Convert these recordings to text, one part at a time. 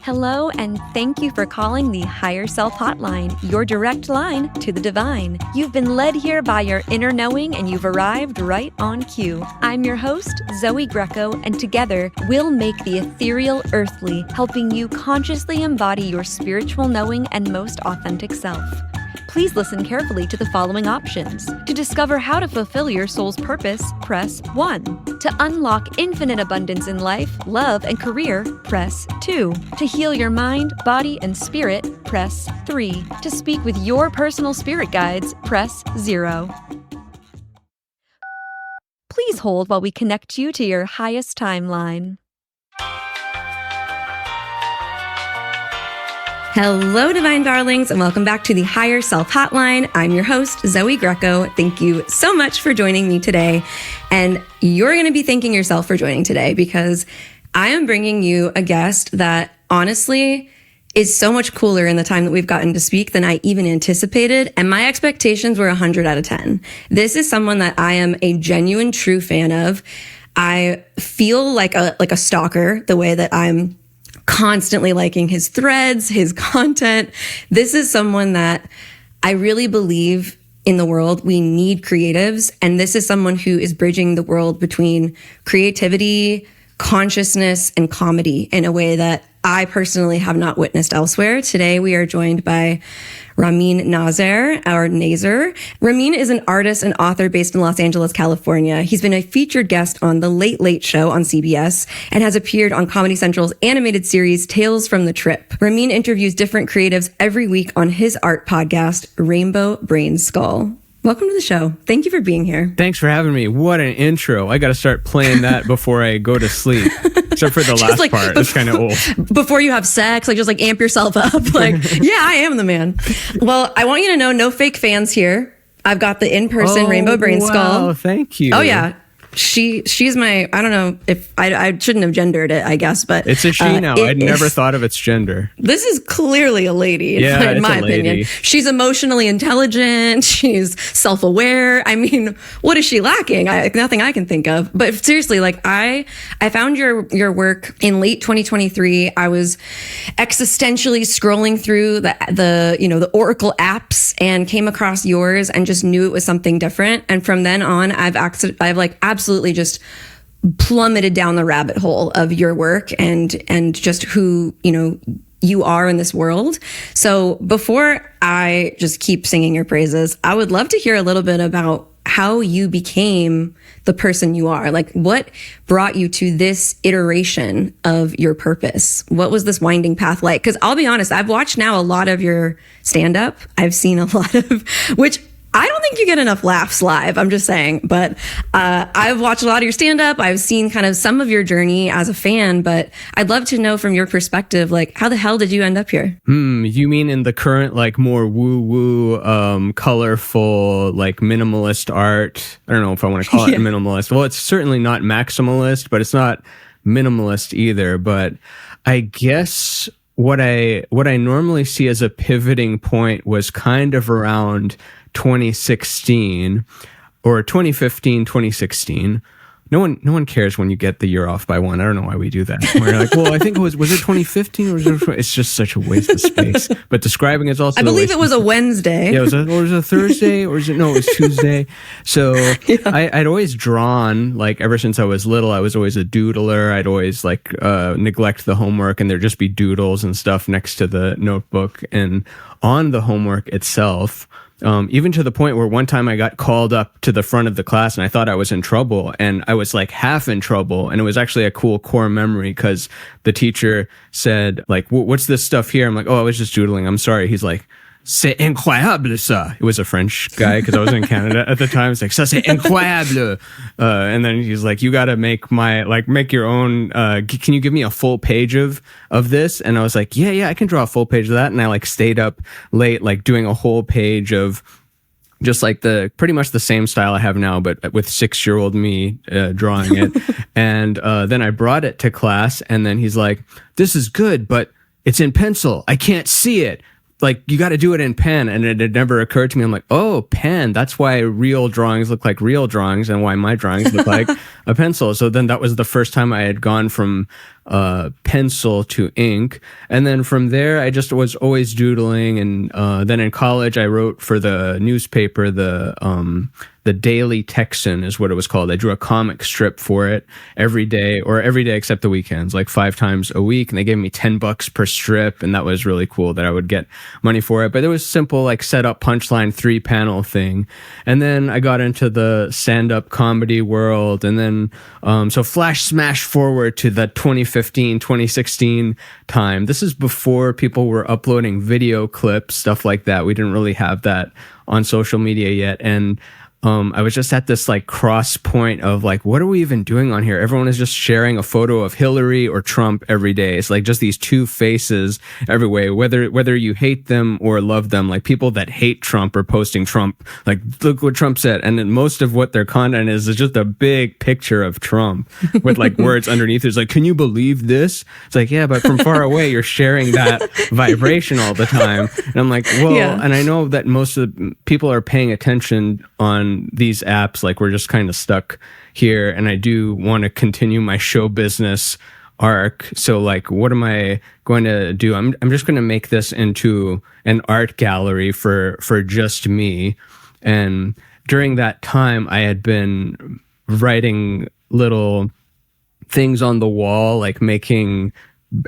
Hello, and thank you for calling the Higher Self Hotline, your direct line to the divine. You've been led here by your inner knowing, and you've arrived right on cue. I'm your host, Zoe Greco, and together we'll make the ethereal earthly, helping you consciously embody your spiritual knowing and most authentic self. Please listen carefully to the following options. To discover how to fulfill your soul's purpose, press 1. To unlock infinite abundance in life, love, and career, press 2. To heal your mind, body, and spirit, press 3. To speak with your personal spirit guides, press 0. Please hold while we connect you to your highest timeline. Hello, Divine Darlings, and welcome back to the Higher Self Hotline. I'm your host, Zoe Greco. Thank you so much for joining me today. And you're going to be thanking yourself for joining today because I am bringing you a guest that honestly is so much cooler in the time that we've gotten to speak than I even anticipated. And my expectations were 100 out of 10. This is someone that I am a genuine, true fan of. I feel like a stalker, the way that I'm constantly liking his threads, his content. This is someone that I really believe in the world. We need creatives. And this is someone who is bridging the world between creativity, consciousness, and comedy in a way that I personally have not witnessed elsewhere. Today, we are joined by Ramin Nazer, or Nazer. Ramin is an artist and author based in Los Angeles, California. He's been a featured guest on The Late Late Show on CBS and has appeared on Comedy Central's animated series, Tales from the Trip. Ramin interviews different creatives every week on his art podcast, Rainbow Brain Skull. Welcome to the show. Thank you for being here. Thanks for having me. What an intro. I got to start playing that before I go to sleep. Except for the last part. It's kind of old. Before you have sex, just amp yourself up. Yeah, I am the man. Well, I want you to know, no fake fans here. I've got the in-person Rainbow Brain Skull. Oh, thank you. Oh, yeah. She's my, I don't know if I shouldn't have gendered it, I guess, but it's a she now. I'd never thought of its gender. This is clearly a lady, in my opinion. She's emotionally intelligent. She's self-aware. I mean, what is she lacking? Nothing I can think of. But seriously, I found your work in late 2023. I was existentially scrolling through the Oracle apps and came across yours and just knew it was something different. And from then on, I've absolutely just plummeted down the rabbit hole of your work and just who, you are in this world. So before I just keep singing your praises, I would love to hear a little bit about how you became the person you are. What brought you to this iteration of your purpose? What was this winding path like? Because I'll be honest, I've watched now a lot of your stand-up. I've seen a lot of, which I don't think you get enough laughs live, I'm just saying. But I've watched a lot of your stand-up. I've seen kind of some of your journey as a fan, but I'd love to know from your perspective, how the hell did you end up here? You mean in the current, more woo-woo, colorful, minimalist art? I don't know if I want to call it minimalist. Well, it's certainly not maximalist, but it's not minimalist either. But I guess what I normally see as a pivoting point was kind of around 2016 or 2015, 2016. No one cares when you get the year off by one. I don't know why we do that. We're like, well, I think was it 2015 or was it? It's just such a waste of space. But describing is also. I believe it was a Wednesday. Yeah, was it a Thursday or it was Tuesday. So yeah. I'd always drawn ever since I was little. I was always a doodler. I'd always neglect the homework and there'd just be doodles and stuff next to the notebook and on the homework itself. Even to the point where one time I got called up to the front of the class and I thought I was in trouble and I was half in trouble. And it was actually a cool core memory because the teacher said what's this stuff here? I'm like, oh, I was just doodling. I'm sorry. He's like, c'est incroyable ça. It was a French guy because I was in Canada at the time. It's ça c'est incroyable. And then he's like, you got to make make your own, can you give me a full page of this? And I was like, yeah, I can draw a full page of that. And I stayed up late, doing a whole page of just pretty much the same style I have now, but with 6-year-old me drawing it. And then I brought it to class and then he's like, this is good, but it's in pencil. I can't see it. like, you got to do it in pen. And it had never occurred to me. I'm like, oh, pen. That's why real drawings look like real drawings and why my drawings look like a pencil. So then that was the first time I had gone from pencil to ink. And then from there, I just was always doodling. And then in college, I wrote for the newspaper, the Daily Texan is what it was called. I drew a comic strip for it every day except the weekends, like 5 times a week. And they gave me $10 per strip. And that was really cool that I would get money for it. But it was simple, like set up punchline 3-panel thing. And then I got into the stand-up comedy world. And then, so flash smash forward to the 2015, 2016 time. This is before people were uploading video clips, stuff like that. We didn't really have that on social media yet. And I was just at this like cross point of like, what are we even doing on here? Everyone is just sharing a photo of Hillary or Trump every day. It's like just these two faces everywhere, whether you hate them or love them. Like people that hate Trump are posting Trump, like, look what Trump said. And then most of what their content is just a big picture of Trump with like words underneath. It's like, can you believe this? It's like, yeah, but from far away, you're sharing that vibration all the time. And I'm like, well, yeah. And I know that most of the people are paying attention on these apps, like we're just kind of stuck here, and I do want to continue my show business arc. So like, what am I going to do? I'm just going to make this into an art gallery for just me. And during that time, I had been writing little things on the wall, like making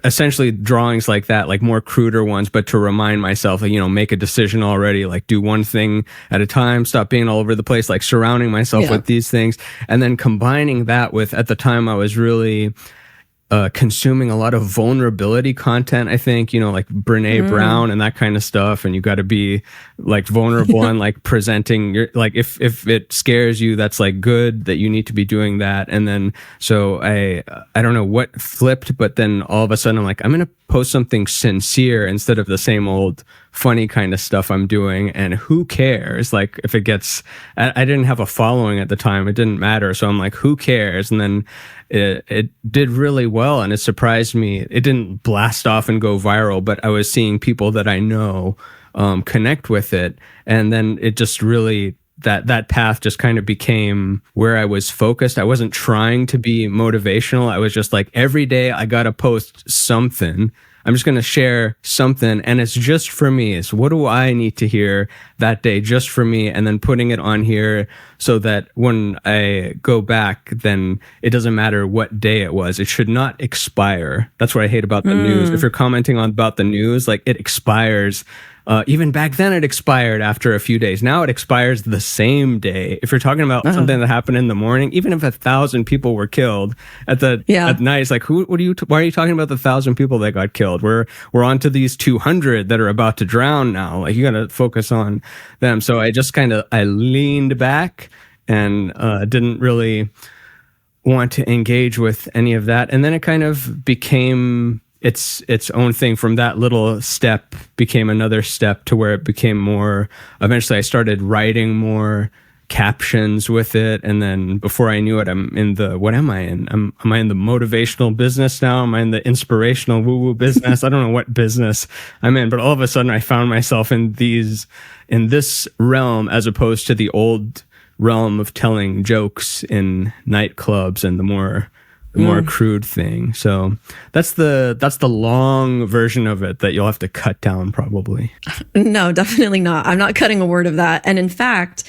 essentially drawings like that, like more cruder ones, but to remind myself, like, make a decision already, like do one thing at a time, stop being all over the place, like surrounding myself with these things. And then combining that with, at the time I was really consuming a lot of vulnerability content, I think, like Brene Brown and that kind of stuff. And you got to be like vulnerable and like presenting your, like, if it scares you, that's like good that you need to be doing that. And then, so I don't know what flipped, but then all of a sudden I'm like, I'm going to post something sincere instead of the same old funny kind of stuff I'm doing. And who cares? Like if it gets, I didn't have a following at the time. It didn't matter. So I'm like, who cares? And then it did really well. And it surprised me. It didn't blast off and go viral, but I was seeing people that I know connect with it. And then it just really, that path just kind of became where I was focused. I wasn't trying to be motivational. I was just like, every day I got to post something. I'm just going to share something, and it's just for me. It's what do I need to hear that day just for me, and then putting it on here so that when I go back, then it doesn't matter what day it was. It should not expire. That's what I hate about the news. If you're commenting about the news, like it expires. Even back then, it expired after a few days. Now it expires the same day. If you're talking about something that happened in the morning, even if 1,000 people were killed at night, it's like, why are you talking about the 1,000 people that got killed? We're on to these 200 that are about to drown now. Like, you got to focus on them. So I just I leaned back and didn't really want to engage with any of that. And then it kind of became its own thing. From that little step became another step to where it became more, eventually I started writing more captions with it. And then before I knew it, I'm in the, what am I in? Am I in the motivational business now? Am I in the inspirational woo-woo business? I don't know what business I'm in, but all of a sudden I found myself in this realm, as opposed to the old realm of telling jokes in nightclubs and the more crude thing. So that's the long version of it that you'll have to cut down probably. No, definitely not. I'm not cutting a word of that. And in fact,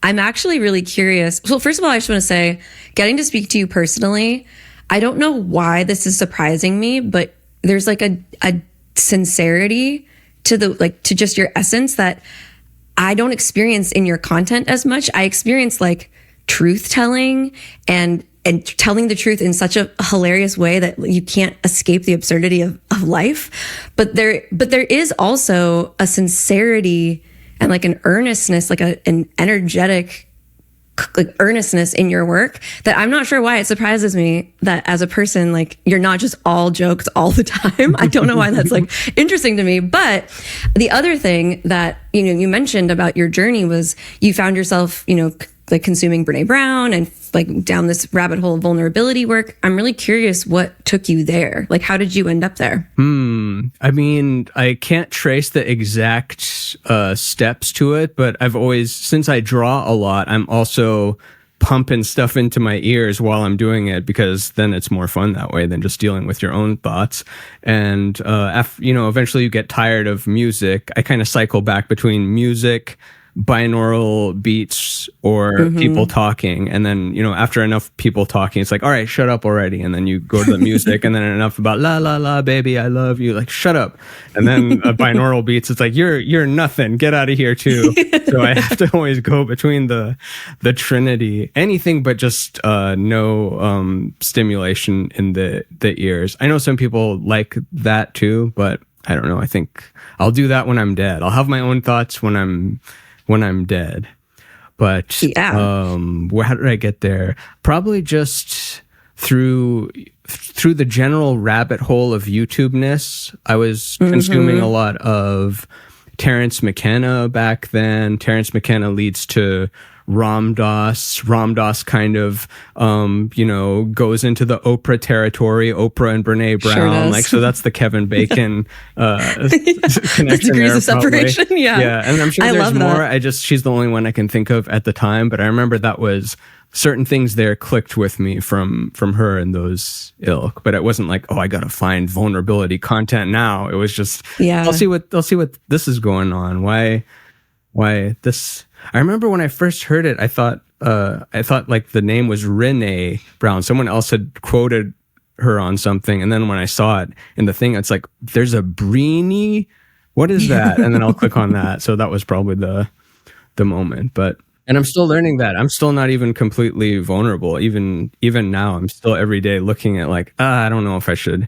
I'm actually really curious. Well, first of all, I just want to say, getting to speak to you personally, I don't know why this is surprising me, but there's like a sincerity to to just your essence that I don't experience in your content as much. I experience like truth telling and telling the truth in such a hilarious way that you can't escape the absurdity of life. But there is also a sincerity and like an earnestness, like an energetic like earnestness in your work that I'm not sure why it surprises me that as a person, like you're not just all jokes all the time. I don't know why that's like interesting to me. But the other thing that, you mentioned about your journey was you found yourself, like consuming Brene Brown and like down this rabbit hole of vulnerability work. I'm really curious what took you there. Like, how did you end up there? I mean, I can't trace the exact steps to it, but I've always, since I draw a lot, I'm also pumping stuff into my ears while I'm doing it, because then it's more fun that way than just dealing with your own thoughts. And after, eventually you get tired of music. I kind of cycle back between music, binaural beats, or people talking. And then, after enough people talking, it's like, all right, shut up already. And then you go to the music, and then enough about la, la, la, baby, I love you. Like, shut up. And then binaural beats, it's like, you're nothing. Get out of here too. So I have to always go between the trinity. Anything but just no stimulation in the ears. I know some people like that too, but I don't know. I think I'll do that when I'm dead. I'll have my own thoughts when I'm dead. But how did I get there? Probably just through the general rabbit hole of YouTube-ness. I was consuming a lot of Terrence McKenna back then. Terrence McKenna leads to Ram Dass. Ram Dass kind of, goes into the Oprah territory, Oprah and Brene Brown. Sure, so that's the Kevin Bacon connection degrees there, of separation. Probably. Yeah. And I'm sure I there's love more. that. She's the only one I can think of at the time, but I remember that was certain things there clicked with me from her and those ilk. But it wasn't like, oh, I gotta find vulnerability content now. It was just, I'll see what this is going on. Why this? I remember when I first heard it, I thought like the name was Renee Brown. Someone else had quoted her on something, and then when I saw it in the thing, it's like, there's a Breenie. What is that? And then I'll click on that. So that was probably the moment. And I'm still learning that. I'm still not even completely vulnerable. Even now, I'm still every day looking at like, I don't know if I should.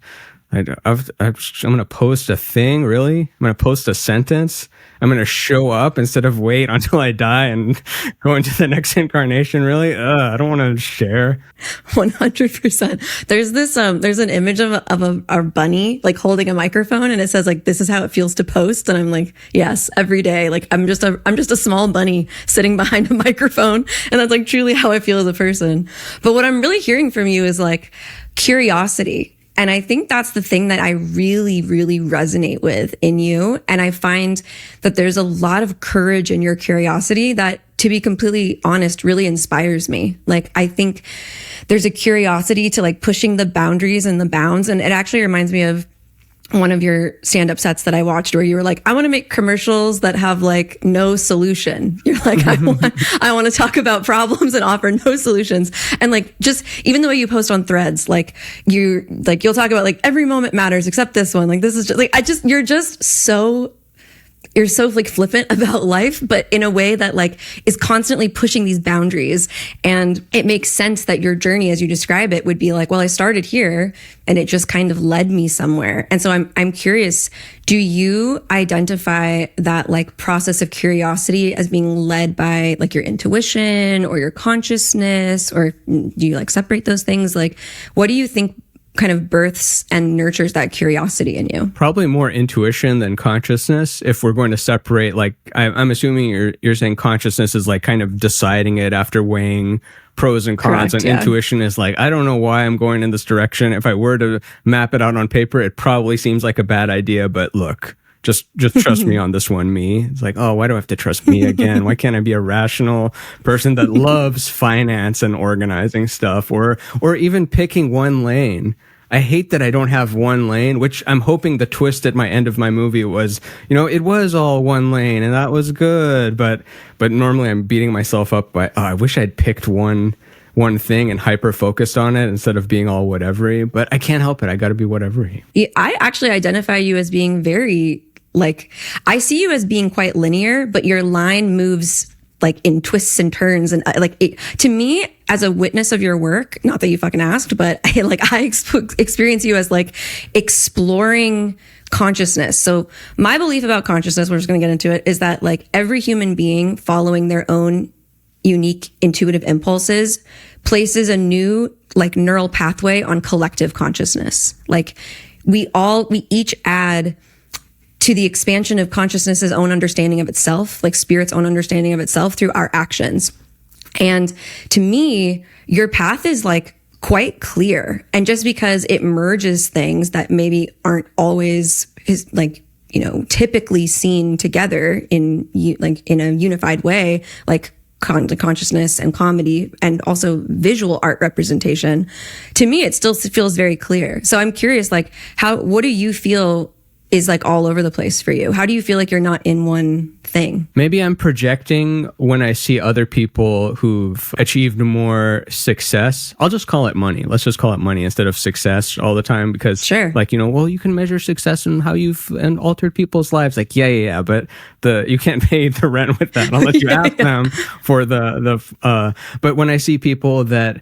I'm going to post a thing, really? I'm going to post a sentence? I'm going to show up instead of wait until I die and go into the next incarnation, really? I don't want to share. 100%. There's an image of a bunny like holding a microphone, and it says like, this is how it feels to post. And I'm like, yes, every day. Like I'm just a small bunny sitting behind a microphone. And that's like truly how I feel as a person. But what I'm really hearing from you is like curiosity. And I think that's the thing that I really, really resonate with in you. And I find that there's a lot of courage in your curiosity that, to be completely honest, really inspires me. Like, I think there's a curiosity to like pushing the boundaries and the bounds. And it actually reminds me of one of your stand-up sets that I watched where you were like, I want to make commercials that have like no solution. You're like, I want to talk about problems and offer no solutions. And like, just even the way you post on Threads, like you'll talk about like every moment matters except this one. Like, this is just like, you're so like flippant about life, but in a way that like is constantly pushing these boundaries. And it makes sense that your journey, as you describe it, would be like, well, I started here and it just kind of led me somewhere. And so I'm curious, do you identify that like process of curiosity as being led by like your intuition or your consciousness, or do you like separate those things? Like, what do you think kind of births and nurtures that curiosity in you? Probably more intuition than consciousness. If we're going to separate, like, I'm assuming you're saying consciousness is like kind of deciding it after weighing pros and cons. Correct, and intuition is like, I don't know why I'm going in this direction. If I were to map it out on paper, it probably seems like a bad idea, but look, just trust me on this one, me. It's like, oh, why do I have to trust me again? Why can't I be a rational person that loves finance and organizing stuff, or even picking one lane? I hate that I don't have one lane, which I'm hoping the twist at my end of my movie was, it was all one lane and that was good. But normally I'm beating myself up by, I wish I'd picked one thing and hyper focused on it instead of being all whatevery. But I can't help it. I got to be whatevery. I actually identify you as being very, like, I see you as being quite linear, but your line moves like in twists and turns. And like, to me, as a witness of your work, not that you fucking asked, but I experience you as like exploring consciousness. So my belief about consciousness, we're just going to get into it, is that like every human being following their own unique intuitive impulses places a new like neural pathway on collective consciousness. Like we each add to the expansion of consciousness's own understanding of itself, like spirit's own understanding of itself through our actions. And to me, your path is like quite clear. And just because it merges things that maybe aren't always typically seen together in a unified way, like consciousness and comedy and also visual art representation, to me, it still feels very clear. So I'm curious, like, what do you feel is like all over the place for you? How do you feel like you're not in one thing? Maybe I'm projecting when I see other people who've achieved more success. I'll just call it money. Let's just call it money instead of success all the time, because you can measure success and how you've altered people's lives. Like, yeah, but you can't pay the rent with that unless you ask them for but when I see people that,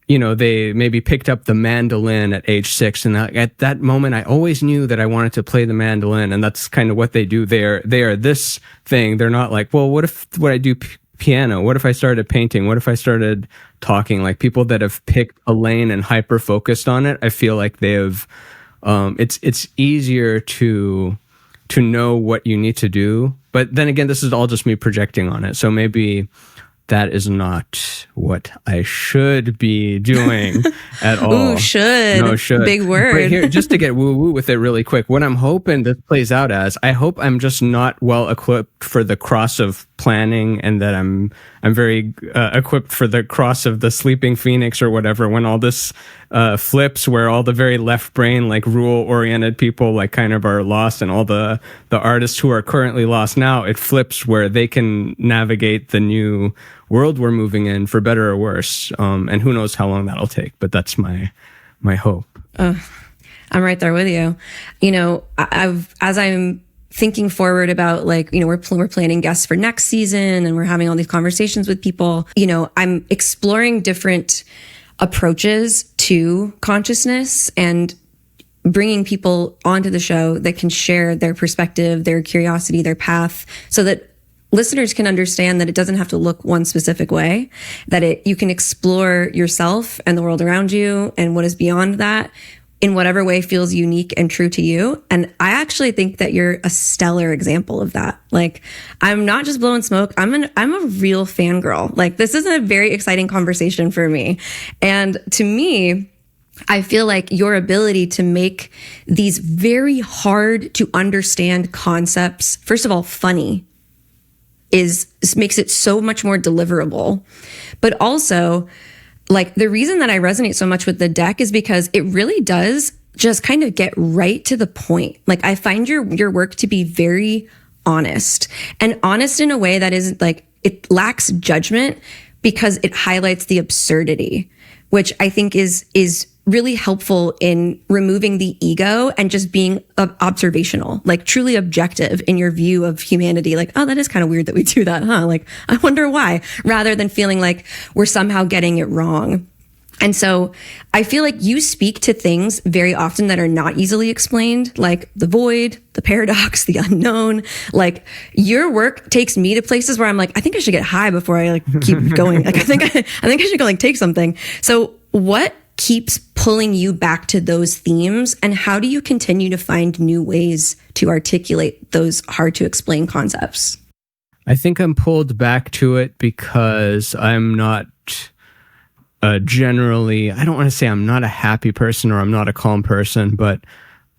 they maybe picked up the mandolin at age 6. And at that moment, I always knew that I wanted to play the mandolin. And that's kind of what they do. They are this thing. They're not like, well, what I do piano? What if I started painting? What if I started talking? Like, people that have picked a lane and hyper focused on it, I feel like they have, it's easier to know what you need to do. But then again, this is all just me projecting on it. So maybe that is not what I should be doing at all. Ooh, should. No, should. Big word. But here, just to get woo-woo with it really quick, what I'm hoping this plays out as, I hope I'm just not well equipped for the cross of planning, and that I'm very equipped for the cross of the sleeping phoenix or whatever, when all this flips, where all the very left brain, like rule-oriented people, like kind of are lost, and all the artists who are currently lost now, it flips where they can navigate the new world we're moving in, for better or worse. And who knows how long that'll take, but that's my hope. I'm right there with you. As I'm thinking forward about, like, we're planning guests for next season, and we're having all these conversations with people, I'm exploring different approaches to consciousness and bringing people onto the show that can share their perspective, their curiosity, their path, so that listeners can understand that it doesn't have to look one specific way, that you can explore yourself and the world around you and what is beyond that in whatever way feels unique and true to you. And I actually think that you're a stellar example of that. Like, I'm not just blowing smoke. I'm a real fangirl. Like, this is a very exciting conversation for me. And to me, I feel like your ability to make these very hard to understand concepts, first of all, funny, makes it so much more deliverable. But also, like, the reason that I resonate so much with the deck is because it really does just kind of get right to the point. Like, I find your work to be very honest, and honest in a way that isn't like, it lacks judgment, because it highlights the absurdity, which I think is really helpful in removing the ego and just being observational, like truly objective in your view of humanity. Like, oh, that is kind of weird that we do that, huh? Like, I wonder why, rather than feeling like we're somehow getting it wrong. And so I feel like you speak to things very often that are not easily explained, like the void, the paradox, the unknown. Like, your work takes me to places where I'm like, I think I should get high before I keep going. Like, I think I should go take something. So what keeps pulling you back to those themes, and how do you continue to find new ways to articulate those hard to explain concepts? I think I'm pulled back to it because I'm not generally, I don't want to say I'm not a happy person or I'm not a calm person, but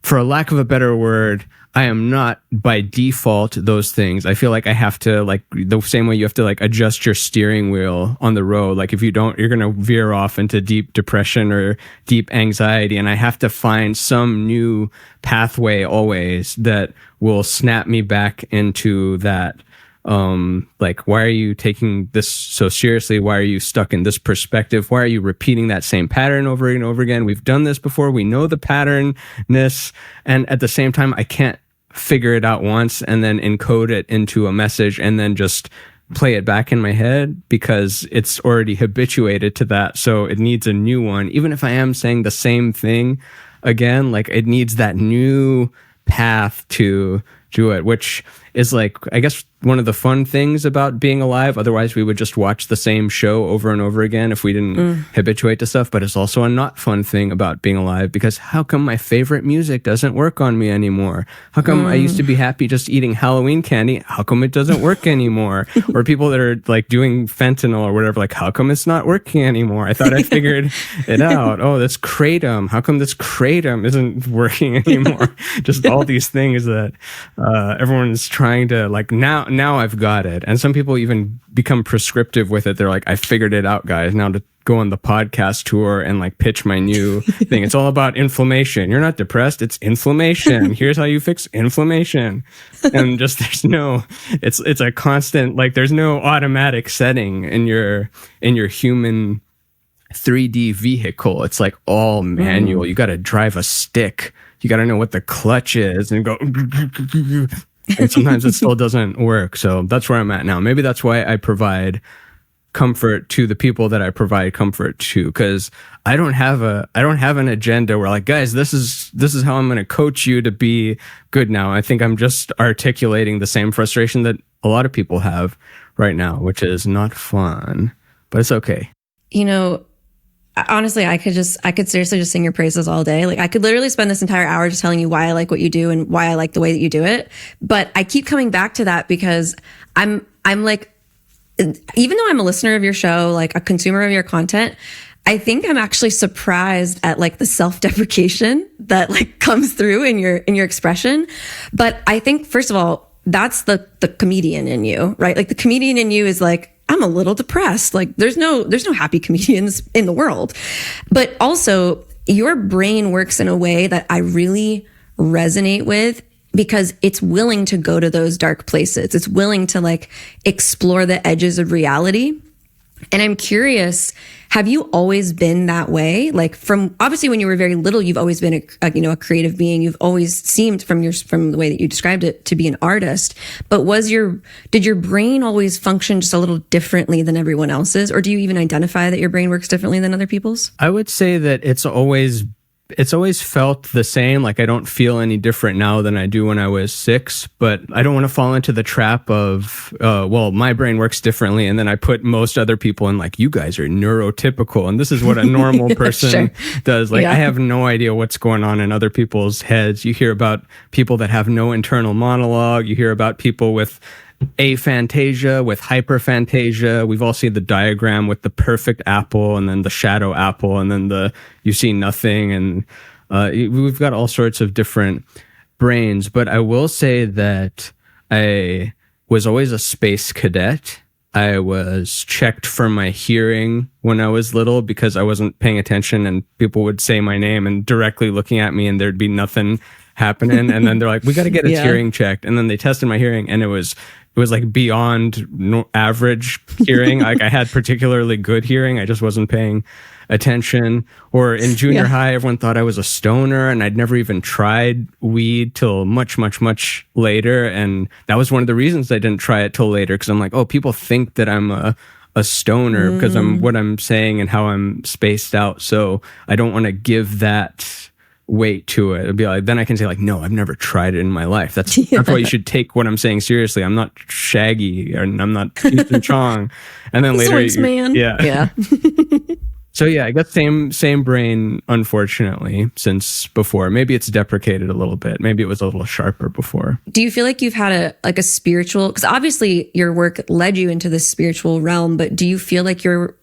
for a lack of a better word, I am not by default those things. I feel like I have to, like, the same way you have to like adjust your steering wheel on the road. Like, if you don't, you're going to veer off into deep depression or deep anxiety. And I have to find some new pathway always that will snap me back into that. Like, why are you taking this so seriously? Why are you stuck in this perspective? Why are you repeating that same pattern over and over again? We've done this before. We know the patternness. And at the same time, I can't figure it out once and then encode it into a message and then just play it back in my head, because it's already habituated to that. So it needs a new one. Even if I am saying the same thing again, like, it needs that new path to do it, which is like, I guess, one of the fun things about being alive. Otherwise, we would just watch the same show over and over again if we didn't habituate to stuff. But it's also a not fun thing about being alive, because how come my favorite music doesn't work on me anymore? How come I used to be happy just eating Halloween candy? How come it doesn't work anymore? Or people that are like doing fentanyl or whatever, like, how come it's not working anymore? I thought I figured it out. Oh, that's kratom. How come this kratom isn't working anymore? Just all these things that everyone's trying to like, now I've got it. And some people even become prescriptive with it. They're like, I figured it out, guys. Now to go on the podcast tour and like pitch my new thing. It's all about inflammation. You're not depressed. It's inflammation. Here's how you fix inflammation. And just it's a constant, like there's no automatic setting in your human 3D vehicle. It's like all manual. You got to drive a stick. You got to know what the clutch is and go. And sometimes it still doesn't work. So that's where I'm at now. Maybe that's why I provide comfort to the people that I provide comfort to, because I don't have an agenda where like, guys, this is how I'm going to coach you to be good now. I think I'm just articulating the same frustration that a lot of people have right now, which is not fun, but it's okay. You know, honestly, I could seriously just sing your praises all day. Like I could literally spend this entire hour just telling you why I like what you do and why I like the way that you do it. But I keep coming back to that because I'm like, even though I'm a listener of your show, like a consumer of your content, I think I'm actually surprised at like the self-deprecation that like comes through in your expression. But I think, first of all, that's the comedian in you, right? Like the comedian in you is like, I'm a little depressed. Like there's no happy comedians in the world. But also your brain works in a way that I really resonate with, because it's willing to go to those dark places. It's willing to like explore the edges of reality. And I'm curious, have you always been that way? Like from obviously when you were very little, you've always been a creative being. You've always seemed from the way that you described it to be an artist. But did your brain always function just a little differently than everyone else's? Or do you even identify that your brain works differently than other people's? I would say that it's always felt the same. Like I don't feel any different now than I do when I was 6, but I don't want to fall into the trap of, well, my brain works differently. And then I put most other people in like, you guys are neurotypical. And this is what a normal person does. Like I have no idea what's going on in other people's heads. You hear about people that have no internal monologue. You hear about people with aphantasia, with hyperphantasia. We've all seen the diagram with the perfect apple and then the shadow apple and then you see nothing. And we've got all sorts of different brains. But I will say that I was always a space cadet. I was checked for my hearing when I was little because I wasn't paying attention, and people would say my name and directly looking at me and there'd be nothing happening. And then they're like, we got to get his hearing checked. And then they tested my hearing and it was like beyond average hearing. Like I had particularly good hearing. I just wasn't paying attention. Or in junior high, everyone thought I was a stoner, and I'd never even tried weed till much, much, much later. And that was one of the reasons I didn't try it till later, because I'm like, oh, people think that I'm a stoner because I'm what I'm saying and how I'm spaced out. So I don't want to give that weight to it. It'd be like, then I can say like, no, I've never tried it in my life. That's why you should take what I'm saying seriously. I'm not Shaggy and I'm not Ethan Chong. And then later, man. Yeah. So yeah, I got same brain, unfortunately, since before. Maybe it's deprecated a little bit. Maybe it was a little sharper before. Do you feel like you've had a spiritual, because obviously your work led you into this spiritual realm, but do you feel like your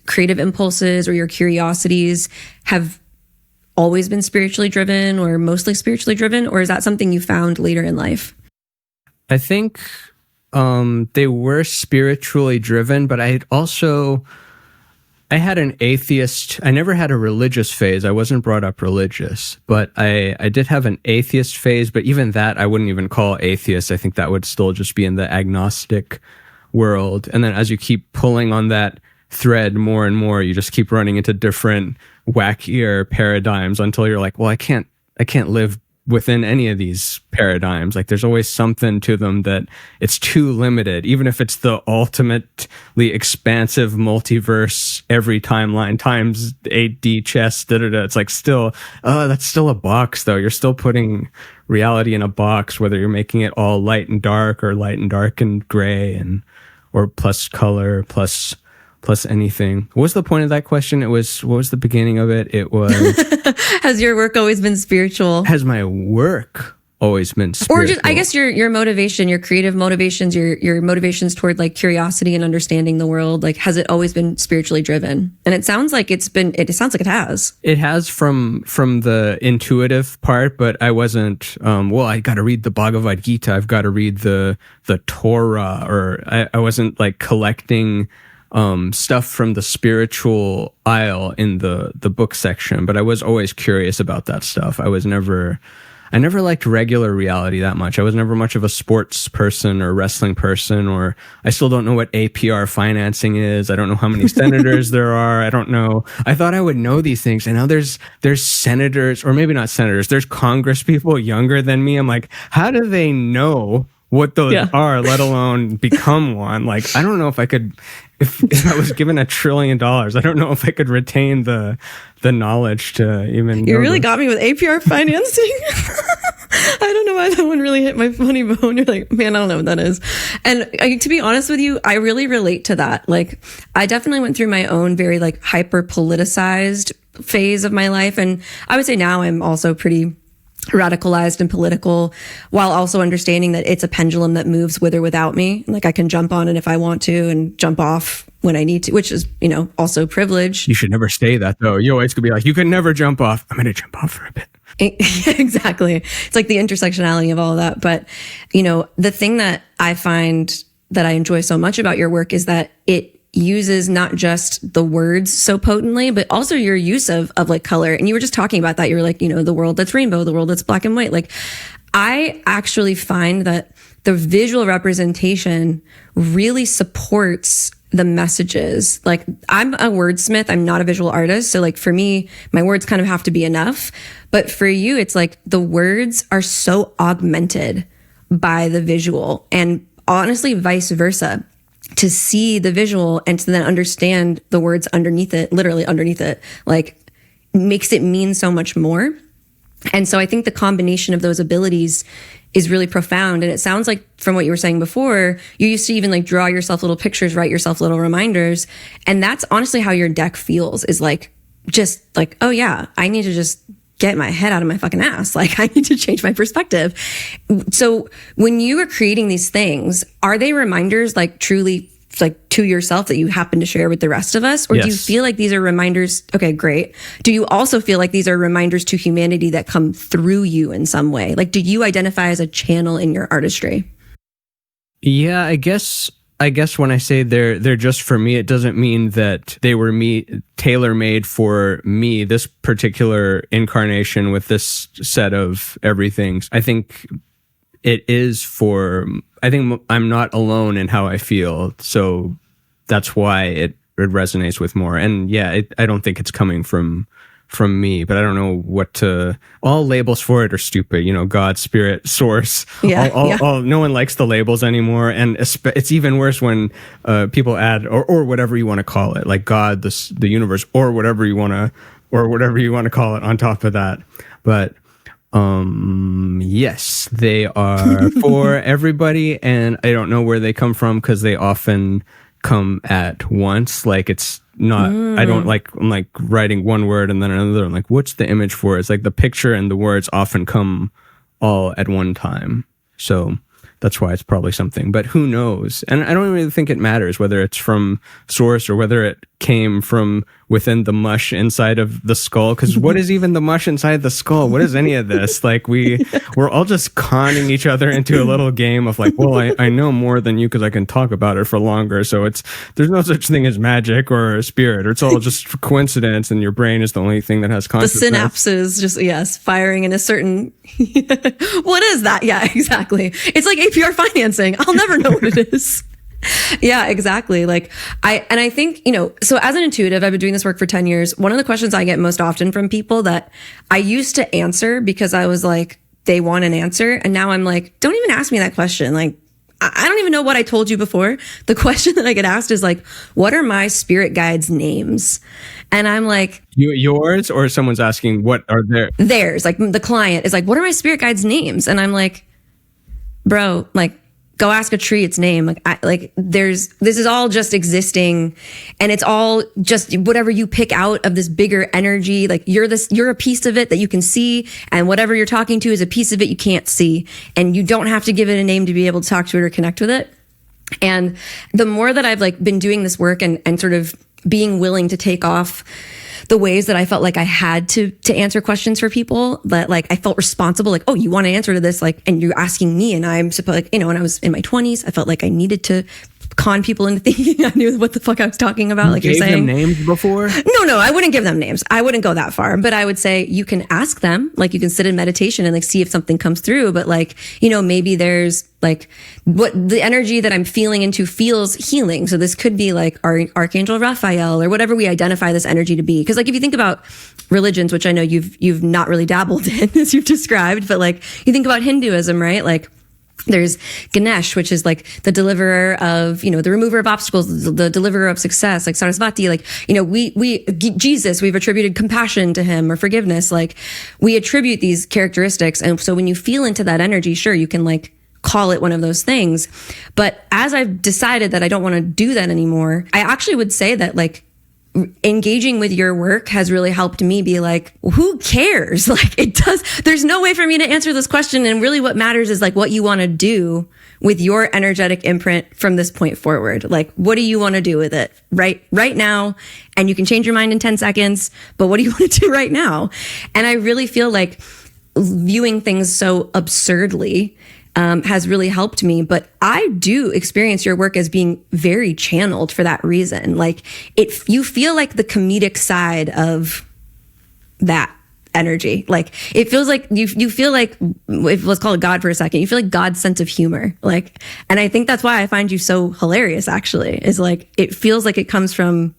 creative impulses or your curiosities have always been spiritually driven or mostly spiritually driven, or is that something you found later in life? I think they were spiritually driven, but I had an atheist. I never had a religious phase. I wasn't brought up religious, but I did have an atheist phase, but even that I wouldn't even call atheist. I think that would still just be in the agnostic world. And then as you keep pulling on that thread more and more, you just keep running into different wackier paradigms until you're like, well, I can't live within any of these paradigms. Like there's always something to them that it's too limited, even if it's the ultimately expansive multiverse, every timeline times 8D chess, it's like still, that's still a box though. You're still putting reality in a box, whether you're making it all light and dark or light and dark and gray or plus color, plus anything. What was the point of that question? What was the beginning of it? It was, has your work always been spiritual? Has my work always been spiritual? Or just, I guess your motivation, your creative motivations, your motivations toward like curiosity and understanding the world, like has it always been spiritually driven? And it sounds like it sounds like it has. It has from the intuitive part, but I wasn't, I got to read the Bhagavad Gita. I've got to read the Torah, or I wasn't like collecting stuff from the spiritual aisle in the book section, but I was always curious about that stuff. I never liked regular reality that much. I was never much of a sports person or wrestling person, or I still don't know what APR financing is. I don't know how many senators there are. I don't know. I thought I would know these things. And now there's senators, or maybe not senators, there's Congress people younger than me. I'm like, how do they know what those are, let alone become one? Like, I don't know if I could, if I was given $1 trillion, I don't know if I could retain the knowledge to even. You really got me with APR financing. I don't know why that one really hit my funny bone. You're like, man, I don't know what that is. And to be honest with you, I really relate to that. Like, I definitely went through my own very like hyper politicized phase of my life. And I would say now I'm also pretty radicalized and political, while also understanding that it's a pendulum that moves with or without me. Like I can jump on it if I want to and jump off when I need to, which is, also privilege. You should never say that though. You always could be like, you could never jump off. I'm going to jump off for a bit. Exactly. It's like the intersectionality of all of that. But, the thing that I find that I enjoy so much about your work is that it uses not just the words so potently, but also your use of like color. And you were just talking about that. You were like, the world that's rainbow, the world that's black and white. Like I actually find that the visual representation really supports the messages. Like I'm a wordsmith. I'm not a visual artist. So like for me, my words kind of have to be enough. But for you, it's like the words are so augmented by the visual, and honestly, vice versa. To see the visual and to then understand the words underneath it, literally underneath it, like makes it mean so much more. And so I think the combination of those abilities is really profound. And it sounds like from what you were saying before, you used to even like draw yourself little pictures, write yourself little reminders. And that's honestly how your deck feels, is like, just like, oh yeah, I need to just get my head out of my fucking ass. Like I need to change my perspective. So when you are creating these things, are they reminders like truly like to yourself that you happen to share with the rest of us? Or do you feel like these are reminders? Okay, great. Do you also feel like these are reminders to humanity that come through you in some way? Like, do you identify as a channel in your artistry? Yeah, I guess when I say they're just for me, it doesn't mean that they were tailor-made for me, this particular incarnation with this set of everythings. I think it is I think I'm not alone in how I feel. So that's why it resonates with more. And yeah, I don't think it's coming from me, but I don't know all labels for it are stupid, God, spirit, source. No one likes the labels anymore. And it's even worse when people add or whatever you want to call it, like God, the universe, or whatever you want to call it on top of that. But yes, they are for everybody, and I don't know where they come from because they often come at once. Like it's not, I'm like writing one word and then another. I'm like, what's the image for? It's like the picture and the words often come all at one time. So that's why it's probably something, but who knows? And I don't really think it matters whether it's from source or whether it came from within the mush inside of the skull. Because what is even the mush inside the skull? What is any of this? Like we're all just conning each other into a little game of like, well, I know more than you because I can talk about it for longer. So there's no such thing as magic or spirit, or it's all just coincidence, and your brain is the only thing that has consciousness. The synapses just firing in a certain. What is that? Yeah, exactly. It's like APR financing. I'll never know what it is. Yeah, exactly. Like I think, so as an intuitive, I've been doing this work for 10 years. One of the questions I get most often from people that I used to answer because I was like, they want an answer. And now I'm like, don't even ask me that question. Like, I don't even know what I told you before. The question that I get asked is like, what are my spirit guides' names? And I'm like, yours, or someone's asking what are theirs. Like the client is like, what are my spirit guides' names? And I'm like, bro, like, go ask a tree its name. This is all just existing, and it's all just whatever you pick out of this bigger energy. Like you're a piece of it that you can see, and whatever you're talking to is a piece of it you can't see, and you don't have to give it a name to be able to talk to it or connect with it. And the more that I've like been doing this work and sort of being willing to take off the ways that I felt like I had to answer questions for people, that like I felt responsible, like, oh, you want an answer to this, like, and you're asking me, and I'm supposed, like, you know, when I was in my 20s, I felt like I needed to con people into thinking I knew what the fuck I was talking about. Like you're saying, them names before? No, I wouldn't give them names. I wouldn't go that far, but I would say you can ask them, like you can sit in meditation and like see if something comes through. But like, you know, maybe there's like what the energy that I'm feeling into feels healing. So this could be like Archangel Raphael or whatever we identify this energy to be. Because like if you think about religions, which I know you've not really dabbled in as you've described, but like you think about Hinduism, right? Like there's Ganesh, which is like the deliverer of, you know, the remover of obstacles, the deliverer of success, like Sarasvati, like, you know, Jesus, we've attributed compassion to him or forgiveness. Like we attribute these characteristics. And so when you feel into that energy, sure, you can like call it one of those things. But as I've decided that I don't want to do that anymore, I actually would say that like engaging with your work has really helped me be like, who cares? Like there's no way for me to answer this question. And really what matters is like what you want to do with your energetic imprint from this point forward. Like, what do you want to do with it right now? And you can change your mind in 10 seconds, but what do you want to do right now? And I really feel like viewing things so absurdly has really helped me. But I do experience your work as being very channeled for that reason. Like you feel like the comedic side of that energy. Like it feels like you feel like, let's call it God for a second. You feel like God's sense of humor. Like, and I think that's why I find you so hilarious actually, is like, it feels like it comes from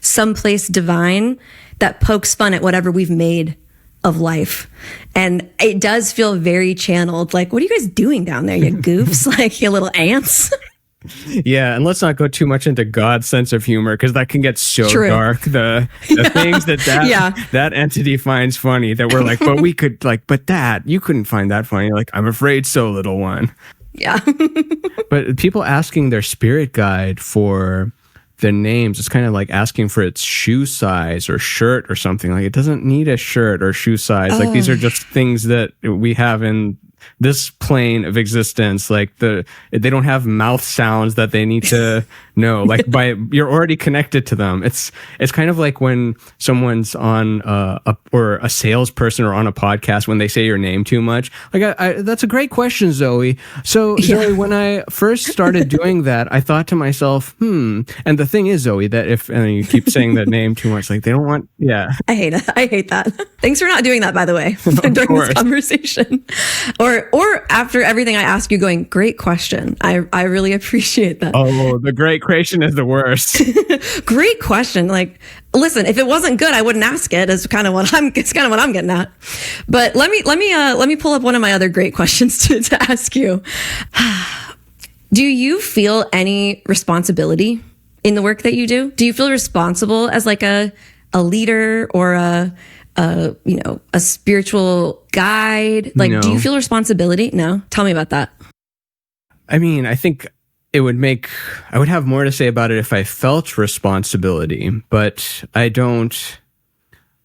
someplace divine that pokes fun at whatever we've made of life. And it does feel very channeled. Like, what are you guys doing down there, you goofs? Like, you little ants. Yeah, and let's not go too much into God's sense of humor, because that can get so dark. The things that entity finds funny that we're like, but we could like, but that you couldn't find that funny. Like, I'm afraid so, little one. Yeah. But people asking their spirit guide for the names, it's kind of like asking for its shoe size or shirt or something. Like it doesn't need a shirt or shoe size. Like these are just things that we have in this plane of existence. Like they don't have mouth sounds that they need to know. Like you're already connected to them. It's kind of like when someone's on or a salesperson or on a podcast, when they say your name too much. Like that's a great question, Zoe. So Zoe, when I first started doing that, I thought to myself, and the thing is, Zoe, that if you keep saying that name too much, like they don't want, I hate it. I hate that. Thanks for not doing that, by the way, during this conversation. Or after everything I ask you going, great question. I really appreciate that. Oh, the great creation is the worst. Great question. Like, listen, if it wasn't good, I wouldn't ask it. It's kind of what I'm getting at. But let me pull up one of my other great questions to ask you. Do you feel any responsibility in the work that you do? Do you feel responsible as like a leader or a spiritual guide? Like, do you feel responsibility? No? Tell me about that. I mean, I think I would have more to say about it if I felt responsibility, but I don't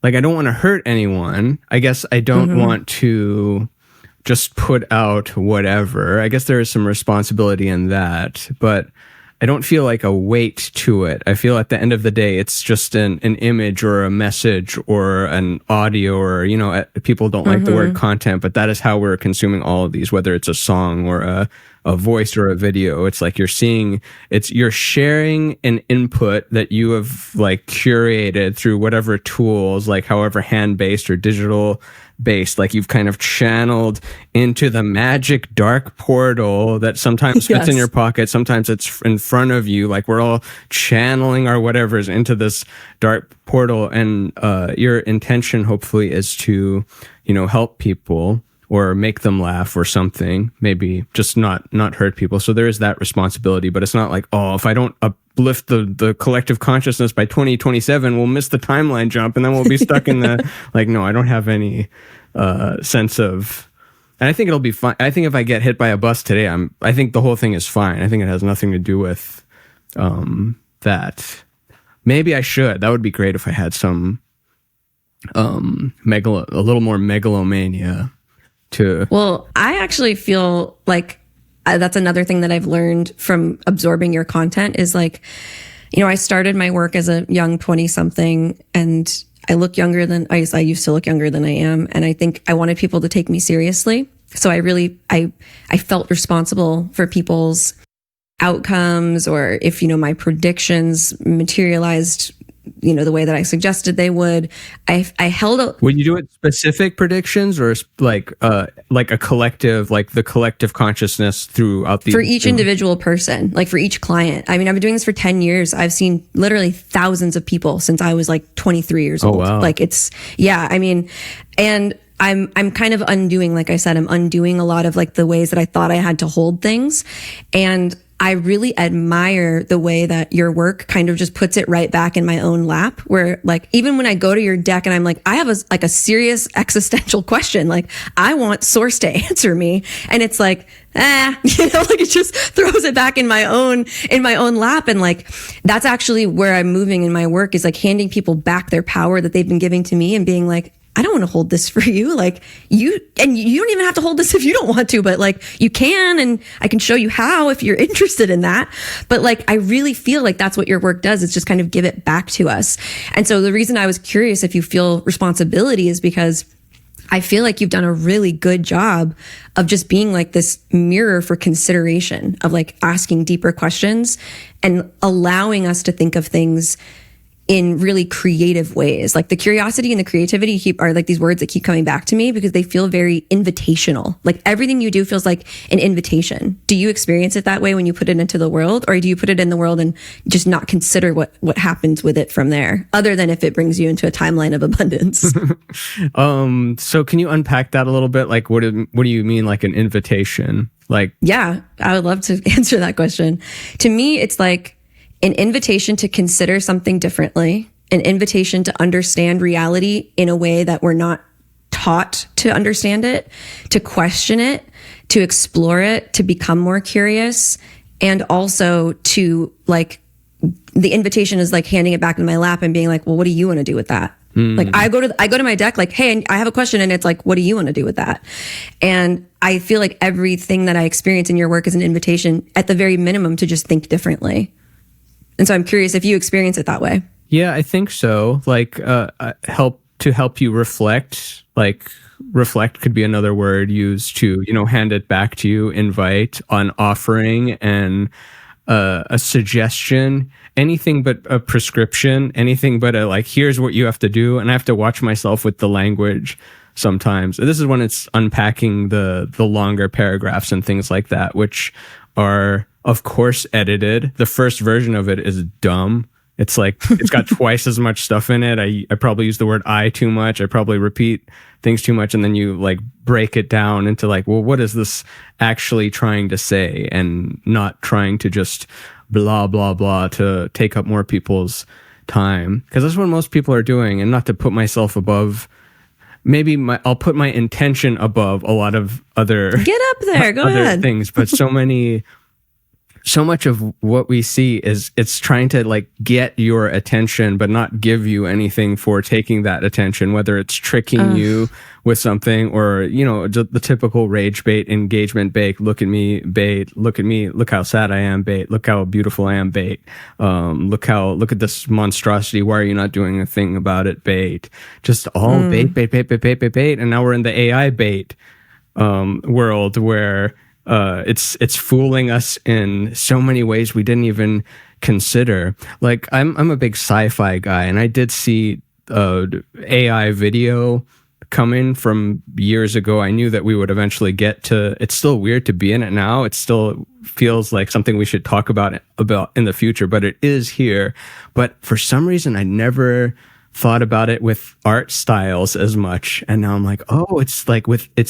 want to hurt anyone. I guess I don't want to just put out whatever. I guess there is some responsibility in that, but I don't feel like a weight to it. I feel at the end of the day, it's just an image or a message or an audio, or, people don't like the word content, but that is how we're consuming all of these, whether it's a song or a voice or a video. It's like you're sharing an input that you have like curated through whatever tools, like however hand-based or digital based, like you've kind of channeled into the magic dark portal that sometimes fits in your pocket, sometimes it's in front of you. Like we're all channeling our whatevers into this dark portal, and your intention hopefully is to help people or make them laugh or something, maybe just not hurt people. So there is that responsibility, but it's not like, oh, if I don't uplift the collective consciousness by 2027, we'll miss the timeline jump and then we'll be stuck in the, like, no, I don't have any sense of, and I think it'll be fine. I think if I get hit by a bus today, I think the whole thing is fine. I think it has nothing to do with that. Maybe I should. That would be great if I had some a little more megalomania to. Well, I actually feel like that's another thing that I've learned from absorbing your content is like, you know, I started my work as a young 20-something and I look younger than I used to look younger than I am. And I think I wanted people to take me seriously. So I felt responsible for people's outcomes, or if, you know, my predictions materialized, you know, the way that I suggested they would, I held a... Would you do it specific predictions or like a collective, like the collective consciousness throughout the... For each individual person, like for each client. I mean, I've been doing this for 10 years. I've seen literally thousands of people since I was like 23 years old. Wow. Like it's, yeah, I mean, and I'm kind of undoing, like I said, I'm undoing a lot of like the ways that I thought I had to hold things. And I really admire the way that your work kind of just puts it right back in my own lap, where like, even when I go to your deck and I'm like, I have a serious existential question, like I want Source to answer me. And it's like, you know, like it just throws it back in my own lap. And like, that's actually where I'm moving in my work, is like handing people back their power that they've been giving to me and being like, I don't want to hold this for you. Like you don't even have to hold this if you don't want to, but like you can, and I can show you how if you're interested in that. But like, I really feel like that's what your work does. It's just kind of give it back to us. And so the reason I was curious if you feel responsibility is because I feel like you've done a really good job of just being like this mirror for consideration, of like asking deeper questions and allowing us to think of things in really creative ways. Like the curiosity and the creativity are like these words that keep coming back to me because they feel very invitational. Like everything you do feels like an invitation. Do you experience it that way when you put it into the world, or do you put it in the world and just not consider what happens with it from there, other than if it brings you into a timeline of abundance? So can you unpack that a little bit? Like what do you mean, like an invitation? Like, yeah, I would love to answer that question. To me, it's like an invitation to consider something differently, an invitation to understand reality in a way that we're not taught to understand it, to question it, to explore it, to become more curious, and also to like, the invitation is like handing it back in my lap and being like, well, what do you want to do with that? Like I go to my deck like, hey, I have a question, and it's like, what do you want to do with that? And I feel like everything that I experience in your work is an invitation at the very minimum to just think differently. And so I'm curious if you experience it that way. Yeah, I think so. Like help you reflect. Like reflect could be another word used to, you know, hand it back to you, invite, an offering, and a suggestion, anything but a prescription, anything but a like, here's what you have to do. And I have to watch myself with the language sometimes. This is when it's unpacking the longer paragraphs and things like that, which are, of course, edited. The first version of it is dumb. It's like, it's got twice as much stuff in it. I probably use the word I too much. I probably repeat things too much. And then you like break it down into like, well, what is this actually trying to say? And not trying to just blah, blah, blah to take up more people's time. Because that's what most people are doing. And not to put myself above, maybe I'll put my intention above a lot of other... Get up there, go ahead. Things, but so much of what we see is it's trying to like get your attention, but not give you anything for taking that attention, whether it's tricking you with something or, you know, the typical rage bait, engagement bait, look at me, bait, look at me, look how sad I am, bait, look how beautiful I am, bait, look at this monstrosity, why are you not doing a thing about it, bait, just all bait. And now we're in the AI bait world where it's fooling us in so many ways we didn't even consider. Like I'm a big sci-fi guy, and I did see AI video coming from years ago. I knew that we would eventually get to. It's still weird to be in it now. It still feels like something we should talk about in the future, but it is here. But for some reason, I never thought about it with art styles as much. And now I'm like, oh, it's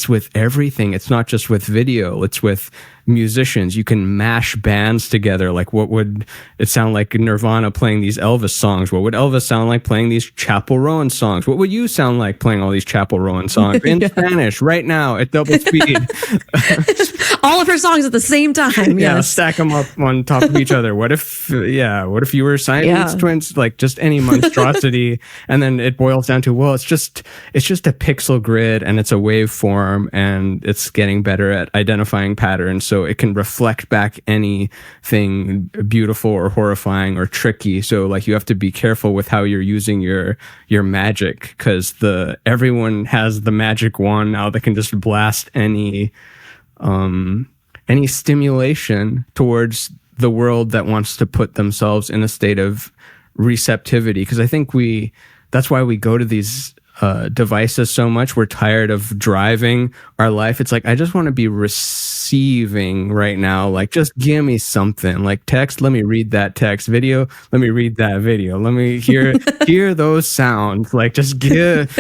with everything. It's not just with video, it's with musicians. You can mash bands together. Like, what would it sound like Nirvana playing these Elvis songs? What would Elvis sound like playing these Chapel Roan songs? What would you sound like playing all these Chapel Roan songs in Spanish right now at double speed? All of her songs at the same time. Yeah, Yes. stack them up on top of each other. What if you were Siamese twins? Like, just any monstrosity. And then it boils down to, well, it's just a pixel grid, and it's a waveform, and it's getting better at identifying patterns, so it can reflect back anything beautiful or horrifying or tricky. So like, you have to be careful with how you're using your magic, because everyone has the magic wand now that can just blast any stimulation towards the world that wants to put themselves in a state of receptivity. Because I think that's why we go to these devices so much. We're tired of driving our life. It's like, I just want to be receiving right now. Like, just give me something. Like, text, let me read that text. Video, let me read that video. Let me hear those sounds. Like, just give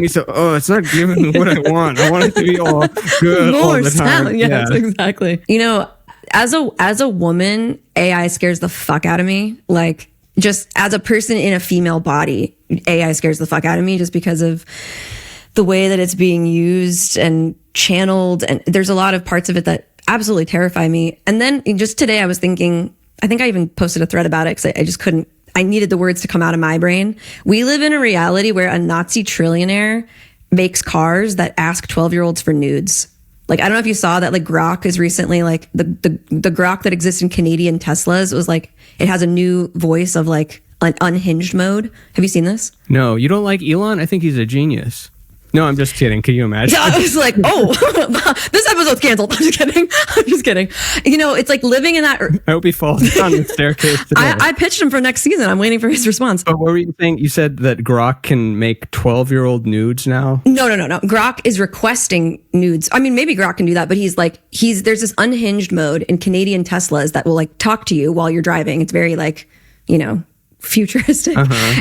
me some. Oh, it's not giving me what I want. I want it to be all good More all the time. sound. Yes, exactly. As a woman, AI scares the fuck out of me. Like, just as a person in a female body, AI scares the fuck out of me, just because of the way that it's being used and channeled. And there's a lot of parts of it that absolutely terrify me. And then just today I was thinking, I think I even posted a thread about it, because I just couldn't, I needed the words to come out of my brain. We live in a reality where a Nazi trillionaire makes cars that ask 12-year-olds for nudes. Like, I don't know if you saw that, like, Grok is recently, like, the Grok that exists in Canadian Teslas was like, it has a new voice of like an unhinged mode. Have you seen this? No, you don't like Elon? I think he's a genius. No, I'm just kidding. Can you imagine? Yeah, I was like, oh, this episode's canceled. I'm just kidding. It's like living in that. I hope he falls down the staircase today. I pitched him for next season. I'm waiting for his response. But what were you saying? You said that Grok can make 12-year-old nudes now? No. Grok is requesting nudes. I mean, maybe Grok can do that, but there's this unhinged mode in Canadian Teslas that will like talk to you while you're driving. It's very like, futuristic,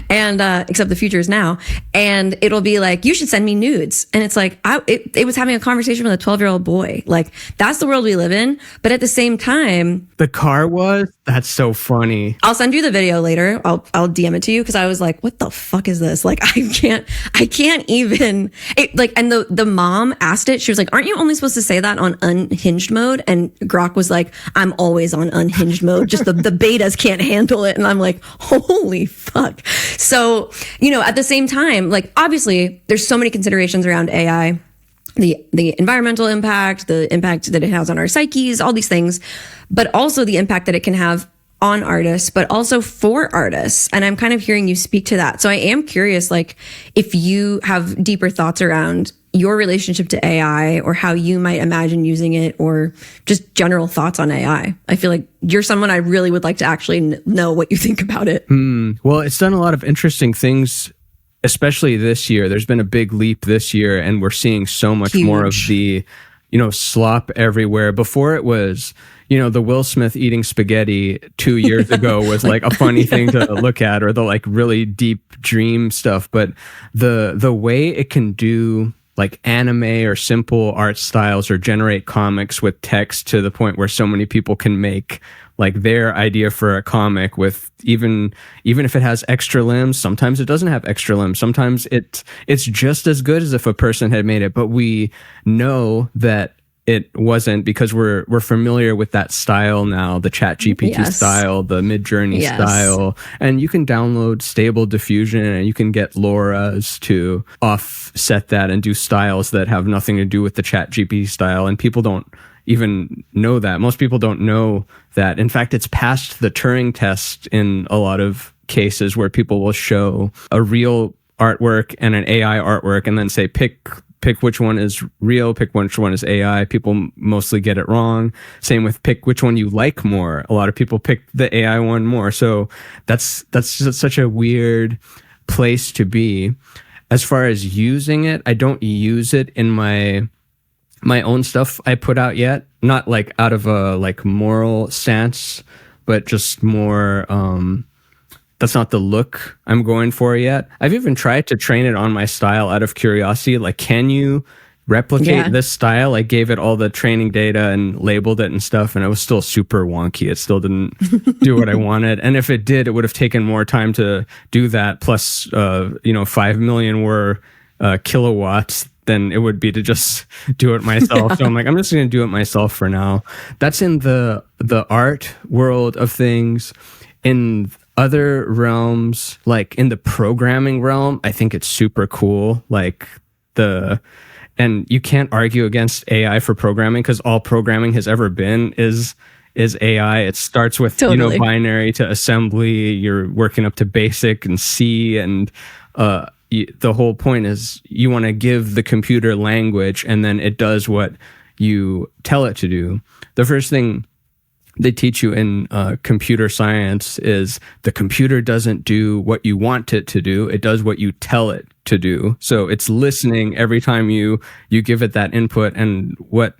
and except the future is now, and it'll be like, you should send me nudes, and it's like it was having a conversation with a 12-year-old boy. Like, that's the world we live in. But at the same time, the car that's so funny. I'll send you the video later. I'll DM it to you, because I was like, what the fuck is this? Like, I can't even and the mom asked it. She was like, aren't you only supposed to say that on unhinged mode? And Grok was like, I'm always on unhinged mode, just the betas can't handle it. And I'm like, holy fuck. So, at the same time, like, obviously there's so many considerations around AI, the environmental impact, the impact that it has on our psyches, all these things, but also the impact that it can have on artists, but also for artists. And I'm kind of hearing you speak to that. So I am curious, like, if you have deeper thoughts around your relationship to AI, or how you might imagine using it, or just general thoughts on AI. I feel like you're someone I really would like to actually know what you think about it. Well, it's done a lot of interesting things, especially this year. There's been a big leap this year, and we're seeing so much more of the, slop everywhere. Before it was, the Will Smith eating spaghetti 2 years ago was like a funny thing to look at, or the like really deep dream stuff. But the way it can do like anime or simple art styles, or generate comics with text to the point where so many people can make like their idea for a comic with even if it has extra limbs. Sometimes it doesn't have extra limbs. Sometimes it's just as good as if a person had made it, but we know that it wasn't, because we're familiar with that style now, the ChatGPT style, the Midjourney style, and you can download Stable Diffusion, and you can get LoRa's to offset that and do styles that have nothing to do with the ChatGPT style, and people don't even know that. Most people don't know that. In fact, it's passed the Turing test in a lot of cases, where people will show a real artwork and an AI artwork, and then say, pick which one is real, pick which one is AI. People mostly get it wrong. Same with pick which one you like more. A lot of people pick the AI one more. So that's just such a weird place to be. As far as using it, I don't use it in my own stuff I put out yet. Not like out of a like moral stance, but just more that's not the look I'm going for yet. I've even tried to train it on my style out of curiosity. Like, can you replicate this style? I gave it all the training data and labeled it and stuff, and it was still super wonky. It still didn't do what I wanted. And if it did, it would have taken more time to do that. Plus, 5 million were kilowatts than it would be to just do it myself. So I'm like, I'm just going to do it myself for now. That's in the art world of things. In other realms, like in the programming realm, I think it's super cool. And you can't argue against AI for programming, because all programming has ever been is AI. It starts with binary to assembly. You're working up to basic and C, and the whole point is you want to give the computer language, and then it does what you tell it to do. The first thing they teach you in computer science is the computer doesn't do what you want it to do. It does what you tell it to do. So it's listening every time you give it that input. And what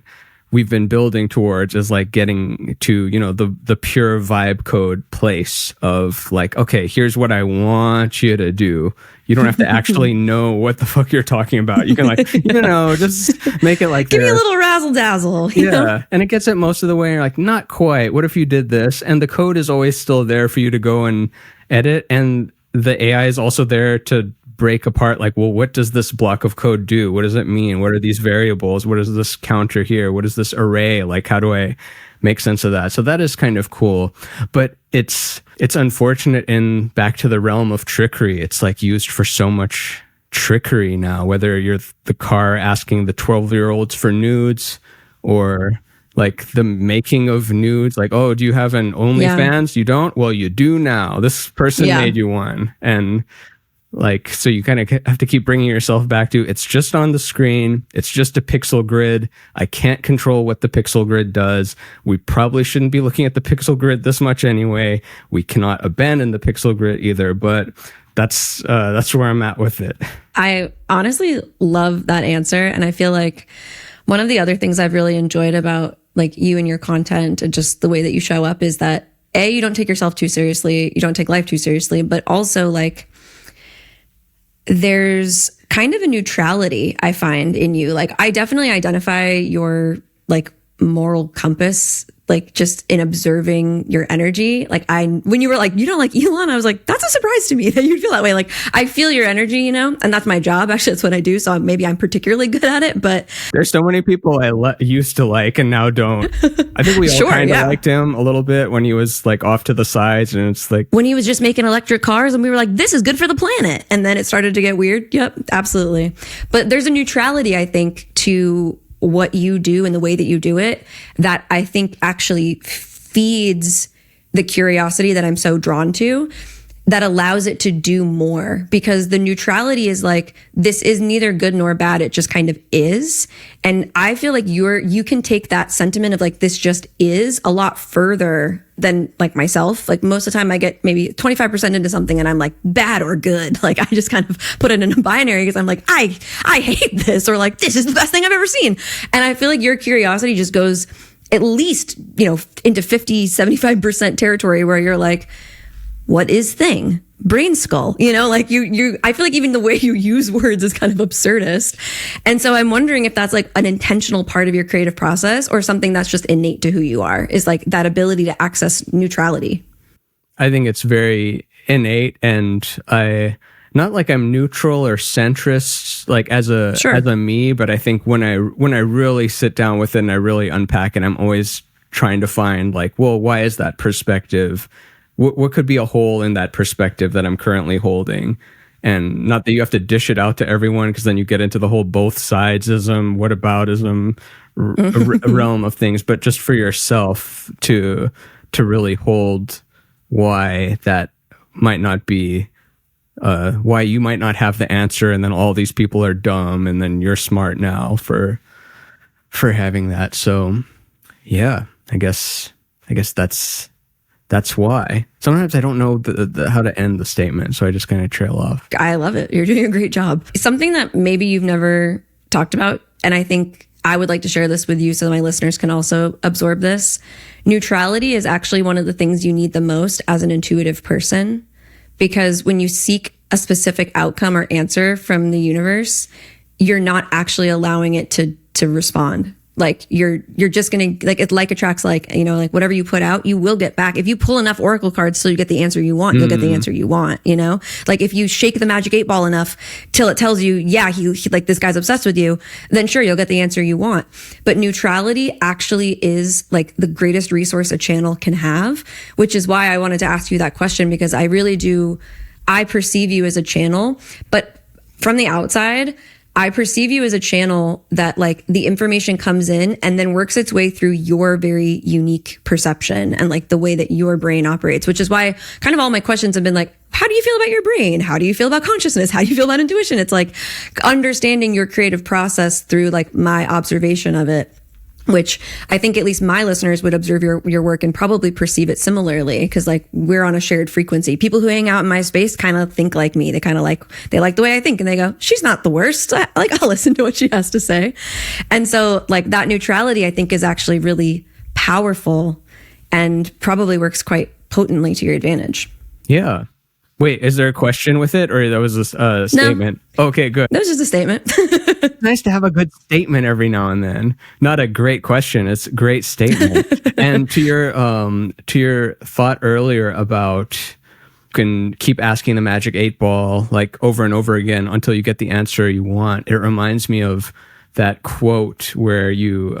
we've been building towards is like getting to, the pure vibe code place of like, okay, here's what I want you to do. You don't have to actually know what the fuck you're talking about. You can just make it like give me a little razzle dazzle. You know? And it gets it most of the way. And you're like, not quite. What if you did this? And the code is always still there for you to go and edit. And the AI is also there to break apart, like, well, what does this block of code do? What does it mean? What are these variables? What is this counter here? What is this array? Like, how do I make sense of that? So that is kind of cool. But it's unfortunate in back to the realm of trickery. It's like used for so much trickery now, whether you're the car asking the 12-year-olds for nudes, or like the making of nudes, like, oh, do you have an OnlyFans? You don't? Well, you do now. This person made you one. And like, so you kind of have to keep bringing yourself back to, it's just on the screen. It's just a pixel grid. I can't control what the pixel grid does. We probably shouldn't be looking at the pixel grid this much anyway. We cannot abandon the pixel grid either, but that's where I'm at with it. I honestly love that answer. And I feel like one of the other things I've really enjoyed about like you and your content and just the way that you show up is that you don't take yourself too seriously. You don't take life too seriously, but also like, there's kind of a neutrality I find in you. Like, I definitely identify your like moral compass, like just in observing your energy. Like when you were like, you don't like Elon, I was like, that's a surprise to me that you'd feel that way. Like, I feel your energy, and that's my job. Actually, that's what I do. So maybe I'm particularly good at it, but there's so many people I used to like and now don't. I think we all kind of liked him a little bit when he was like off to the sides, and it's like when he was just making electric cars and we were like, this is good for the planet. And then it started to get weird. Yep, absolutely. But there's a neutrality, I think, to what you do and the way that you do it that I think actually feeds the curiosity that I'm so drawn to, that allows it to do more, because the neutrality is like, this is neither good nor bad. It just kind of is. And I feel like you can take that sentiment of like, this just is a lot further than like myself. Like most of the time I get maybe 25% into something and I'm like bad or good. Like I just kind of put it in a binary because I'm like, I hate this, or like, this is the best thing I've ever seen. And I feel like your curiosity just goes at least, into 50, 75% territory where you're like, what is thing? Brain skull, like I feel like even the way you use words is kind of absurdist. And so I'm wondering if that's like an intentional part of your creative process or something that's just innate to who you are, is like that ability to access neutrality. I think it's very innate, and not like I'm neutral or centrist, like as a me, but I think when I really sit down with it and I really unpack it, I'm always trying to find like, well, why is that perspective? What could be a hole in that perspective that I'm currently holding? And not that you have to dish it out to everyone, because then you get into the whole both sidesism, whataboutism realm of things, but just for yourself to really hold why that might not be, why you might not have the answer, and then all these people are dumb, and then you're smart now for having that. So yeah, I guess that's why. Sometimes I don't know how to end the statement, so I just kind of trail off. I love it. You're doing a great job. Something that maybe you've never talked about, and I think I would like to share this with you so my listeners can also absorb this. Neutrality is actually one of the things you need the most as an intuitive person, because when you seek a specific outcome or answer from the universe, you're not actually allowing it to respond. Like you're just going to, like, it's like attracts like, you know, like whatever you put out, you will get back. If you pull enough oracle cards till you get the answer you want, you'll get the answer you want, you know? Like if you shake the magic 8 ball enough till it tells you, yeah, he like this guy's obsessed with you, then sure, you'll get the answer you want. But neutrality actually is like the greatest resource a channel can have, which is why I wanted to ask you that question, because I perceive you as a channel, but from the outside, I perceive you as a channel that like the information comes in and then works its way through your very unique perception and like the way that your brain operates, which is why kind of all my questions have been like, how do you feel about your brain? How do you feel about consciousness? How do you feel about intuition? It's like understanding your creative process through like my observation of it, which I think at least my listeners would observe your work and probably perceive it similarly, because like we're on a shared frequency. People who hang out in my space kind of think like me. They kind of they like the way I think, and they go, she's not the worst. I'll listen to what she has to say. And so like that neutrality I think is actually really powerful and probably works quite potently to your advantage. Yeah. Wait, is there a question with it, or that was a statement? No. Okay, good. That was just a statement. It's nice to have a good statement every now and then. Not a great question, it's a great statement. And to your thought earlier about you can keep asking the magic 8 ball like over and over again until you get the answer you want. It reminds me of that quote where you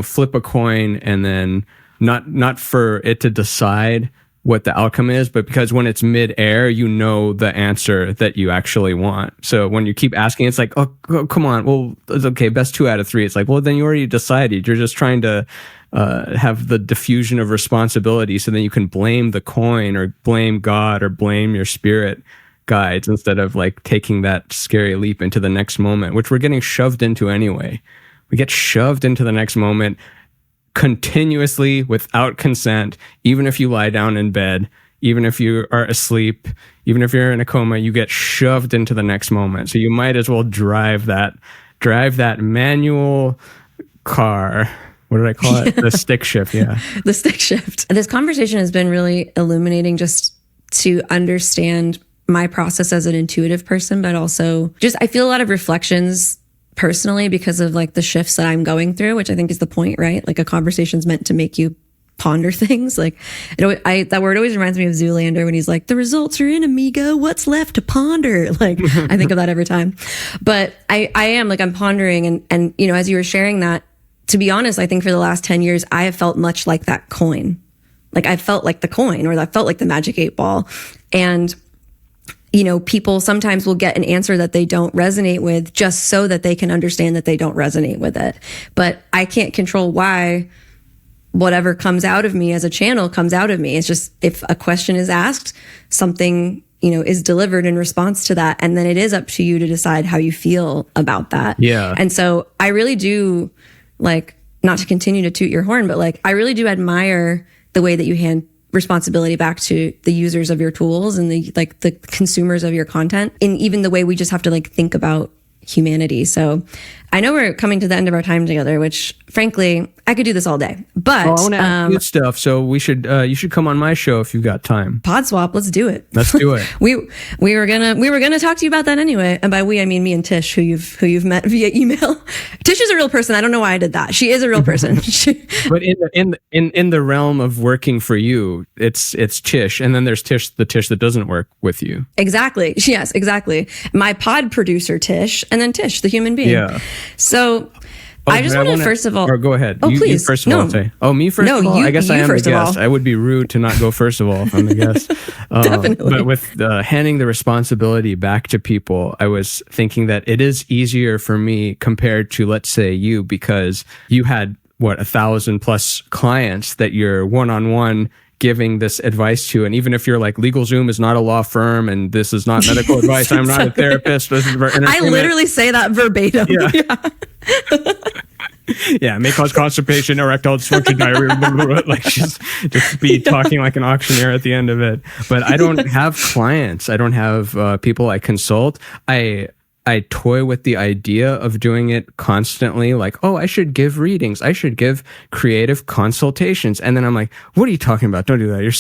flip a coin and then not for it to decide what the outcome is, but because when it's mid-air, you know the answer that you actually want. So when you keep asking, it's like, oh, come on. Well, it's okay. Best 2 out of 3. It's like, well, then you already decided. You're just trying to have the diffusion of responsibility so then you can blame the coin or blame God or blame your spirit guides instead of like taking that scary leap into the next moment, which we're getting shoved into anyway. We get shoved into the next moment continuously without consent. Even if you lie down in bed, even if you are asleep, even if you're in a coma, you get shoved into the next moment. So you might as well drive that manual car. What did I call it? The stick shift. Yeah. The stick shift. This conversation has been really illuminating just to understand my process as an intuitive person, but also just, I feel a lot of reflections personally because of like the shifts that I'm going through, which I think is the point, right? Like a conversation's meant to make you ponder things. Like that word always reminds me of Zoolander when he's like, the results are in, amigo. What's left to ponder? Like I think of that every time. But I am like, I'm pondering and you know, as you were sharing that, to be honest, I think for the last 10 years, I have felt much like that coin. Like I felt like the coin, or I felt like the magic 8 ball. And you know, people sometimes will get an answer that they don't resonate with just so that they can understand that they don't resonate with it. But I can't control why whatever comes out of me as a channel comes out of me. It's just, if a question is asked, something, you know, is delivered in response to that. And then it is up to you to decide how you feel about that. Yeah. And so I really do, like, not to continue to toot your horn, but like, I really do admire the way that you hand responsibility back to the users of your tools and the consumers of your content, and even the way we just have to like think about humanity. So I know we're coming to the end of our time together, which frankly, I could do this all day, but I want to ask you stuff. So you should come on my show if you've got time. Pod swap. Let's do it. Let's do it. we were gonna talk to you about that anyway. And by we, I mean me and Tish, who you've met via email. Tish is a real person. I don't know why I did that. She is a real person. But in the realm of working for you, it's Tish, and then there's the Tish that doesn't work with you. Exactly. Yes, exactly. My pod producer Tish, and then Tish, the human being. Yeah. So I just want to first of all... Or go ahead. Oh, please. You first of all say. Oh, me first of all? I guess I am the guest. I would be rude to not go first of all if I'm the guest. Definitely. But with handing the responsibility back to people, I was thinking that it is easier for me compared to, let's say, you, because you had, 1,000+ clients that you're one-on-one giving this advice to. And even if you're like, LegalZoom is not a law firm and this is not medical advice, I'm not a therapist. This is for entertainment. I literally say that verbatim. Yeah. Yeah, may cause constipation, erectile dysfunction, diarrhea, like just be talking like an auctioneer at the end of it. But I don't have clients. I don't have people I consult. I I toy with the idea of doing it constantly, like, oh, I should give readings. I should give creative consultations. And then I'm like, what are you talking about? Don't do that. You're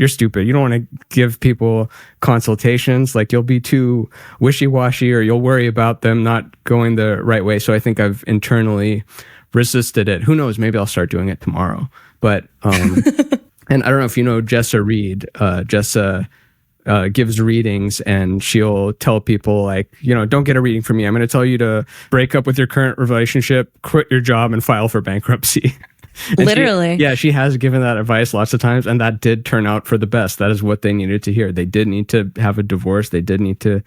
stupid. You don't want to give people consultations. Like, you'll be too wishy-washy, or you'll worry about them not going the right way. So I think I've internally resisted it. Who knows? Maybe I'll start doing it tomorrow. But, and I don't know if you know Jessa Reed. Jessa gives readings, and she'll tell people, like, don't get a reading from me. I'm going to tell you to break up with your current relationship, quit your job, and file for bankruptcy. Literally. She has given that advice lots of times, and that did turn out for the best. That is what they needed to hear. They did need to have a divorce. They did need to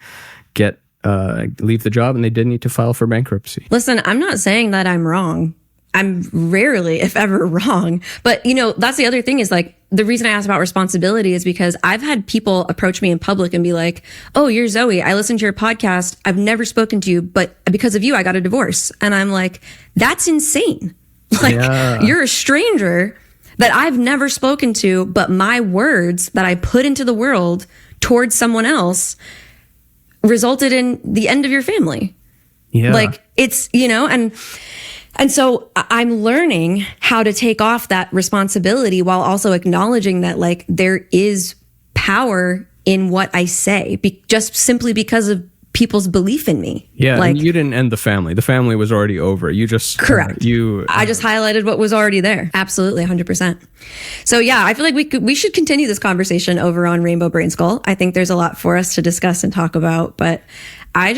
leave the job, and they did need to file for bankruptcy. Listen, I'm not saying that I'm wrong. I'm rarely, if ever, wrong. But, that's the other thing is, like, the reason I asked about responsibility is because I've had people approach me in public and be like, oh, you're Zoe. I listened to your podcast. I've never spoken to you, but because of you, I got a divorce. And I'm like, that's insane. Like, you're a stranger that I've never spoken to, but my words that I put into the world towards someone else resulted in the end of your family. Yeah. Like, it's, and so I'm learning how to take off that responsibility while also acknowledging that, like, there is power in what I say, just simply because of people's belief in me. Yeah, like, and you didn't end the family. The family was already over. You just... Correct. I just highlighted what was already there. Absolutely, 100%. So yeah, I feel like we should continue this conversation over on Rainbow Brain Skull. I think there's a lot for us to discuss and talk about, but I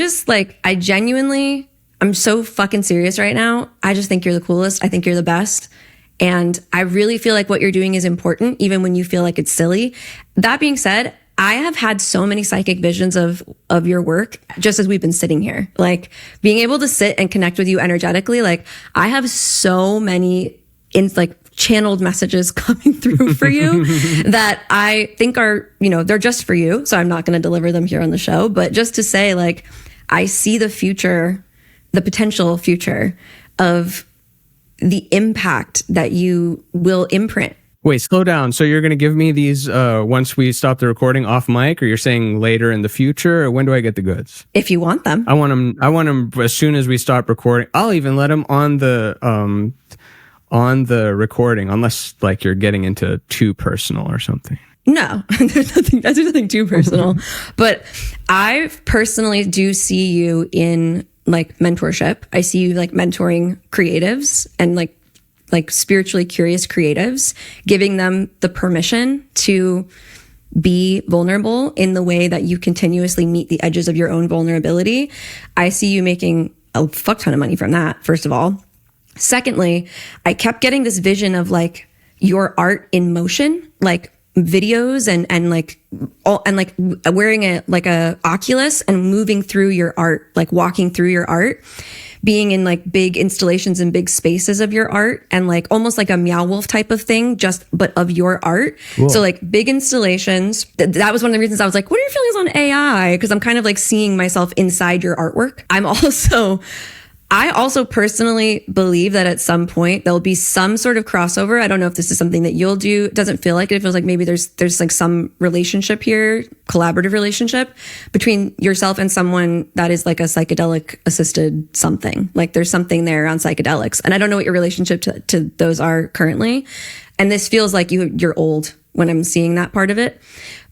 genuinely... I'm so fucking serious right now. I just think you're the coolest. I think you're the best. And I really feel like what you're doing is important, even when you feel like it's silly. That being said, I have had so many psychic visions of your work just as we've been sitting here. Like, being able to sit and connect with you energetically, like, I have so many channeled messages coming through for you that I think are, they're just for you. So I'm not going to deliver them here on the show, but just to say, like, I see the future, the potential future of the impact that you will imprint. Wait, slow down. So you're going to give me these once we stop the recording off mic, or you're saying later in the future, or when do I get the goods? If you want them. I want them as soon as we stop recording. I'll even let them on the recording, unless, like, you're getting into too personal or something. No, there's nothing too personal. But I personally do see you in, like, mentorship. I see you, like, mentoring creatives and like spiritually curious creatives, giving them the permission to be vulnerable in the way that you continuously meet the edges of your own vulnerability. I see you making a fuck ton of money from that, first of all. Secondly, I kept getting this vision of, like, your art in motion, like videos and wearing a Oculus and moving through your art, like walking through your art, being in, like, big installations and big spaces of your art, and, like, almost like a Meow Wolf type of thing, but of your art. Cool. So, like, big installations. That was one of the reasons I was like, what are your feelings on AI? Because I'm kind of, like, seeing myself inside your artwork. I also personally believe that at some point there'll be some sort of crossover. I don't know if this is something that you'll do. It doesn't feel like it. It feels like maybe there's like some relationship here, collaborative relationship between yourself and someone that is like a psychedelic assisted something. Like, there's something there on psychedelics. And I don't know what your relationship to those are currently. And this feels like you're old when I'm seeing that part of it.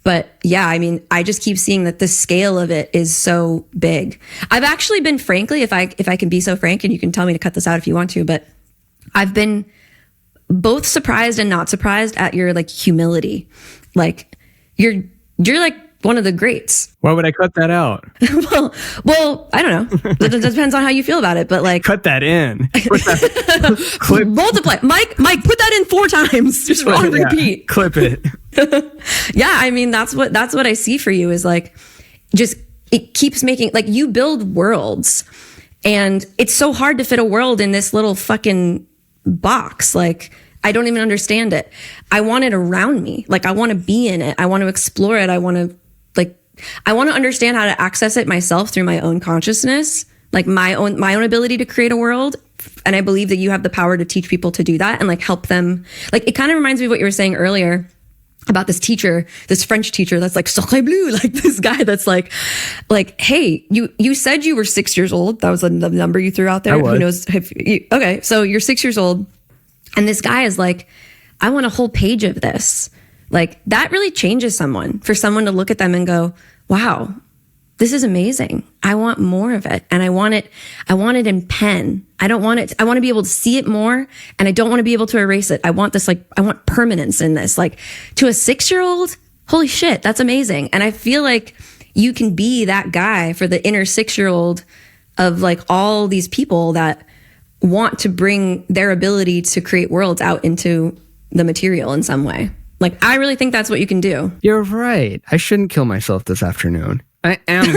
But yeah, I mean, I just keep seeing that the scale of it is so big. I've actually been, frankly, if I can be so frank, and you can tell me to cut this out if you want to, but I've been both surprised and not surprised at your, like, humility. Like, you're like one of the greats. Why would I cut that out? well, I don't know. It depends on how you feel about it, but, like, cut that in. Clip. Multiply. Mike, put that in 4 times. Just on repeat. Yeah, clip it. Yeah, I mean, that's what I see for you is, like, just, it keeps making, like, you build worlds, and it's so hard to fit a world in this little fucking box. Like, I don't even understand it. I want it around me. Like, I want to be in it. I want to explore it. I want to understand how to access it myself through my own consciousness, like my own ability to create a world. And I believe that you have the power to teach people to do that and, like, help them. Like, it kind of reminds me of what you were saying earlier about this teacher, this French teacher that's like sacré bleu, like this guy that's like, hey, you said you were 6 years old. That was the number you threw out there. Who knows if you, okay, so you're 6 years old, and this guy is like, I want a whole page of this. Like, that really changes someone, for someone to look at them and go, wow, this is amazing. I want more of it. And I want it in pen. I want to be able to see it more, and I don't want to be able to erase it. I want this, like, I want permanence in this. Like, to a 6-year-old, holy shit, that's amazing. And I feel like you can be that guy for the inner 6-year-old of like all these people that want to bring their ability to create worlds out into the material in some way. Like, I really think that's what you can do. You're right. I shouldn't kill myself this afternoon. I am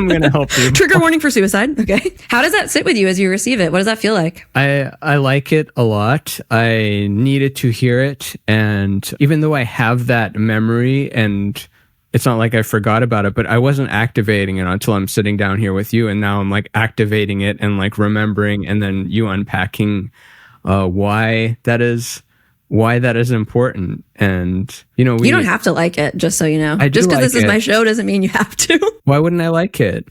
going to help you. Trigger warning for suicide. Okay. How does that sit with you as you receive it? What does that feel like? I like it a lot. I needed to hear it. And even though I have that memory, and it's not like I forgot about it, but I wasn't activating it until I'm sitting down here with you. And now I'm like activating it and like remembering, and then you unpacking why that is important. And you don't have to like it, just so you know. Just because this is my show doesn't mean you have to. Why wouldn't I like it?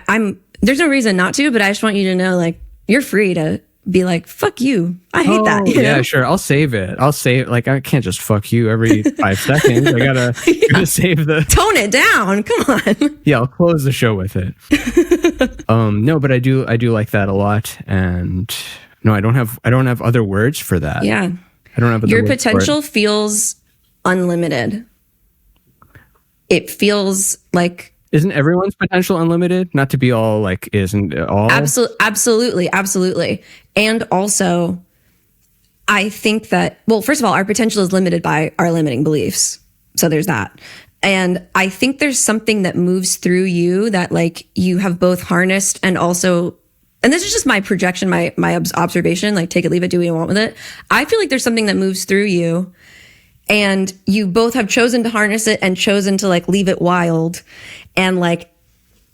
I'm there's no reason not to, but I just want you to know, like, you're free to be like, fuck you, I hate that. Yeah, sure, I'll save it. Like, I can't just fuck you every 5 seconds. I gotta save the tone it down. Come on. Yeah, I'll close the show with it. No, but I do like that a lot. And no, I don't have other words for that. Yeah. I don't have other Your words potential feels unlimited. It feels like... Isn't everyone's potential unlimited? Not to be all like, isn't it all? Absolutely. And also, I think that, well, first of all, our potential is limited by our limiting beliefs. So there's that. And I think there's something that moves through you that, like, you have both harnessed and also... And this is just my projection, my observation, like, take it, leave it, do what you want with it. I feel like there's something that moves through you, and you both have chosen to harness it and chosen to, like, leave it wild. And, like,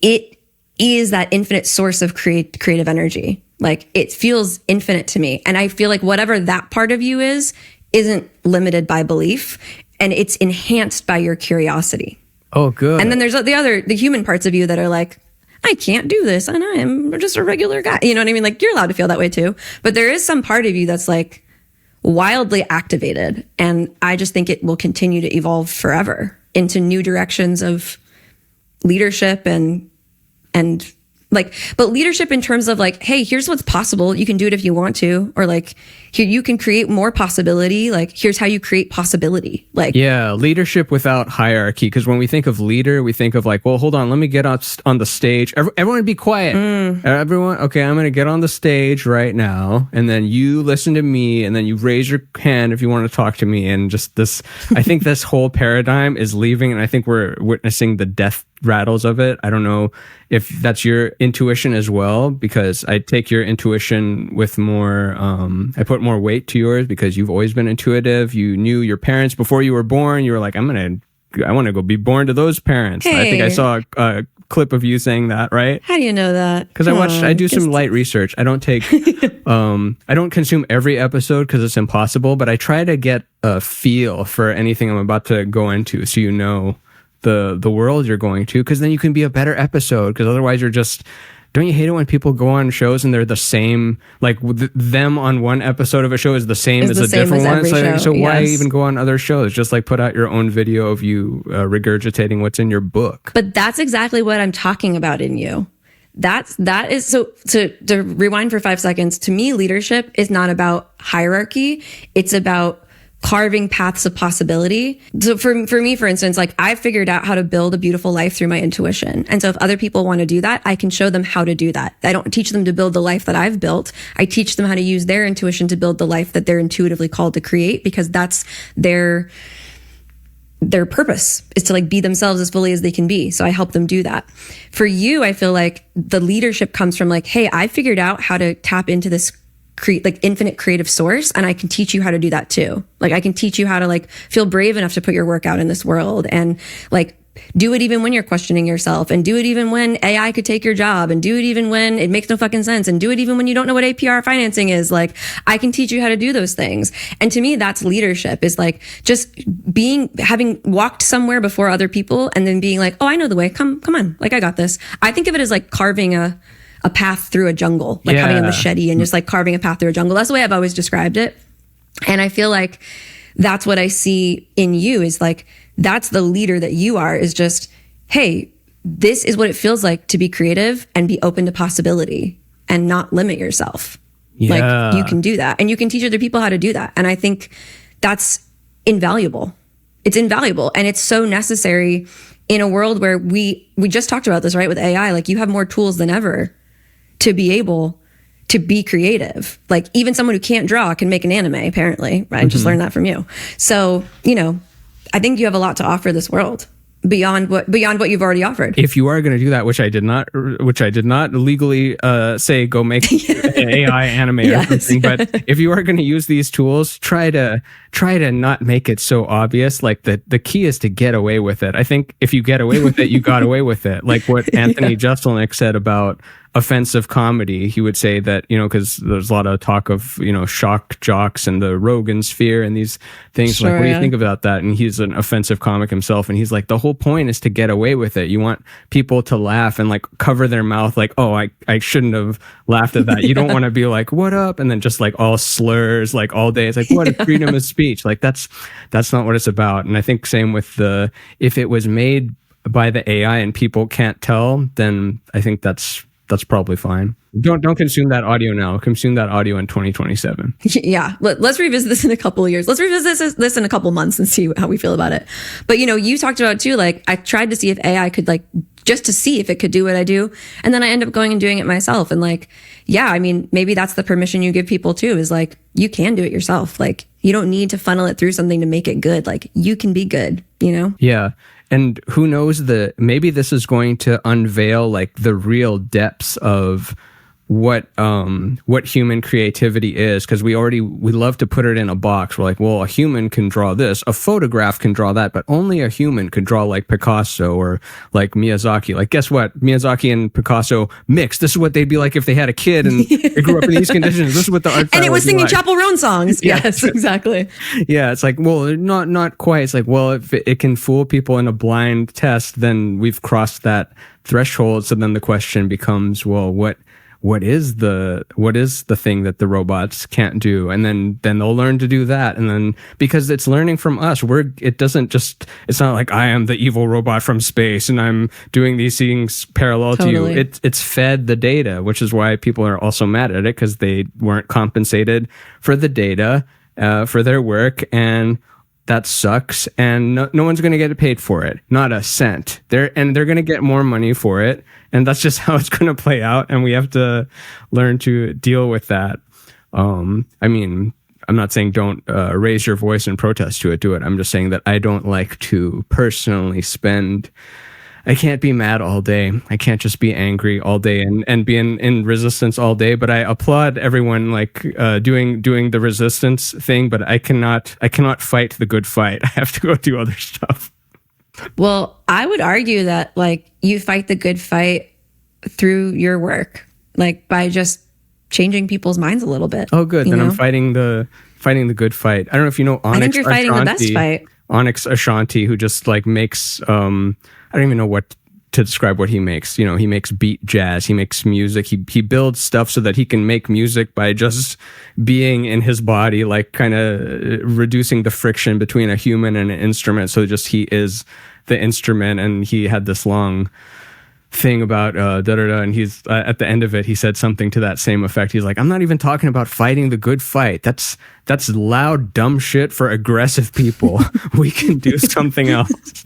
it is that infinite source of creative energy. Like, it feels infinite to me. And I feel like whatever that part of you isn't limited by belief, and it's enhanced by your curiosity. Oh, good. And then there's the human parts of you that are like, I can't do this, and I'm just a regular guy. You know what I mean? Like, you're allowed to feel that way too. But there is some part of you that's like wildly activated. And I just think it will continue to evolve forever into new directions of leadership and like, but leadership in terms of like, hey, here's what's possible. You can do it if you want to, or like, here, you can create more possibility. Like, here's how you create possibility. Like, yeah, leadership without hierarchy. Because when we think of leader, we think of like, well, hold on, let me get on the stage. Everyone be quiet. Everyone, okay, I'm going to get on the stage right now. And then you listen to me, and then you raise your hand if you want to talk to me. And just this, I think this whole paradigm is leaving. And I think we're witnessing the death rattles of it. I don't know if that's your intuition as well, because I take your intuition with more, I put more weight to yours, because you've always been intuitive. You knew your parents before you were born. You were like, I want to go be born to those parents. Hey. I think I saw a clip of you saying that, right? How do you know that? Because I do some light research. I don't take, I don't consume every episode because it's impossible, but I try to get a feel for anything I'm about to go into, so you know the world you're going to, because then you can be a better episode. Because otherwise you're just, don't you hate it when people go on shows and they're the same, like them on one episode of a show is the same as a different one? So why even go on other shows? Just like put out your own video of you regurgitating what's in your book. But that's exactly what I'm talking about in you. That is, so to rewind for 5 seconds, to me, leadership is not about hierarchy. It's about carving paths of possibility. So for me, for instance, like, I figured out how to build a beautiful life through my intuition. And so if other people want to do that, I can show them how to do that. I don't teach them to build the life that I've built. I teach them how to use their intuition to build the life that they're intuitively called to create, because that's their purpose, is to like be themselves as fully as they can be. So I help them do that. For you, I feel like the leadership comes from like, hey, I figured out how to tap into this infinite creative source, and I can teach you how to do that too. Like, I can teach you how to like feel brave enough to put your work out in this world, and like do it even when you're questioning yourself, and do it even when AI could take your job, and do it even when it makes no fucking sense, and do it even when you don't know what APR financing is. Like, I can teach you how to do those things. And to me, that's leadership, is like just having walked somewhere before other people and then being like, oh, I know the way. Come on. Like, I got this. I think of it as like carving a path through a jungle, like having a machete and just like carving a path through a jungle. That's the way I've always described it. And I feel like that's what I see in you, is like, that's the leader that you are, is just, hey, this is what it feels like to be creative and be open to possibility and not limit yourself. Yeah. Like, you can do that, and you can teach other people how to do that. And I think that's invaluable. It's invaluable. And it's so necessary in a world where we just talked about this, right? With AI, like, you have more tools than ever to be able to be creative. Like, even someone who can't draw can make an anime, apparently, right? I just learned that from you. So, I think you have a lot to offer this world beyond what you've already offered. If you are going to do that, which I did not legally say go make an AI anime or something, but if you are going to use these tools, try to not make it so obvious. Like, the key is to get away with it. I think if you get away with it, you got away with it. Like what Anthony Jeselnik said about offensive comedy. He would say that, because there's a lot of talk of, shock jocks and the Rogan sphere and these things. Sure, like, what do you think about that? And he's an offensive comic himself. And he's like, the whole point is to get away with it. You want people to laugh and like cover their mouth like, oh, I shouldn't have laughed at that. You don't want to be like, what up? And then just like all slurs like all day. It's like, what a freedom of speech. Like, that's not what it's about. And I think same with if it was made by the AI and people can't tell, then I think that's probably fine. Don't consume that audio now. Consume that audio in 2027. Yeah. Let's revisit this in a couple of years. Let's revisit this in a couple months and see how we feel about it. But, you talked about too, like, I tried to see if AI could, like, just to see if it could do what I do. And then I end up going and doing it myself. And like, yeah, I mean, maybe that's the permission you give people too, is like, you can do it yourself. Like, you don't need to funnel it through something to make it good. Like, you can be good, Yeah. And who knows, maybe this is going to unveil like the real depths of what human creativity is, because we love to put it in a box. We're like, well, a human can draw this, a photograph can draw that, but only a human could draw like Picasso or like Miyazaki. Like, guess what? Miyazaki and Picasso mixed. This is what they'd be like if they had a kid and they grew up in these conditions. This is what the art and it was singing like. Chappell Roan songs. Yes, exactly. Yeah, it's like, well, not quite. It's like, well, if it can fool people in a blind test, then we've crossed that threshold. So then the question becomes, well, what is the thing that the robots can't do? And then they'll learn to do that. And then, because it's learning from us, it's not like I am the evil robot from space and I'm doing these things parallel to you. It's fed the data, which is why people are also mad at it, because they weren't compensated for the data, for their work. And that sucks. And no one's going to get paid for it. Not a cent. They're going to get more money for it. And that's just how it's going to play out. And we have to learn to deal with that. I mean, I'm not saying don't raise your voice and protest to it. Do it. I'm just saying that I don't like to personally I can't be mad all day. I can't just be angry all day and be in resistance all day. But I applaud everyone like doing the resistance thing. But I cannot fight the good fight. I have to go do other stuff. Well, I would argue that like you fight the good fight through your work, like by just changing people's minds a little bit. Oh, good. Then I'm fighting the good fight. I don't know if you know Onyx. I think you're fighting the best fight. Onyx Ashanti, who just like makes I don't even know what to describe what he makes. He makes beat jazz. He makes music. He builds stuff so that he can make music by just being in his body, like kind of reducing the friction between a human and an instrument. So just he is the instrument. And he had this long thing about and he's at the end of it, he said something to that same effect. He's like, I'm not even talking about fighting the good fight. That's loud, dumb shit for aggressive people. We can do something else.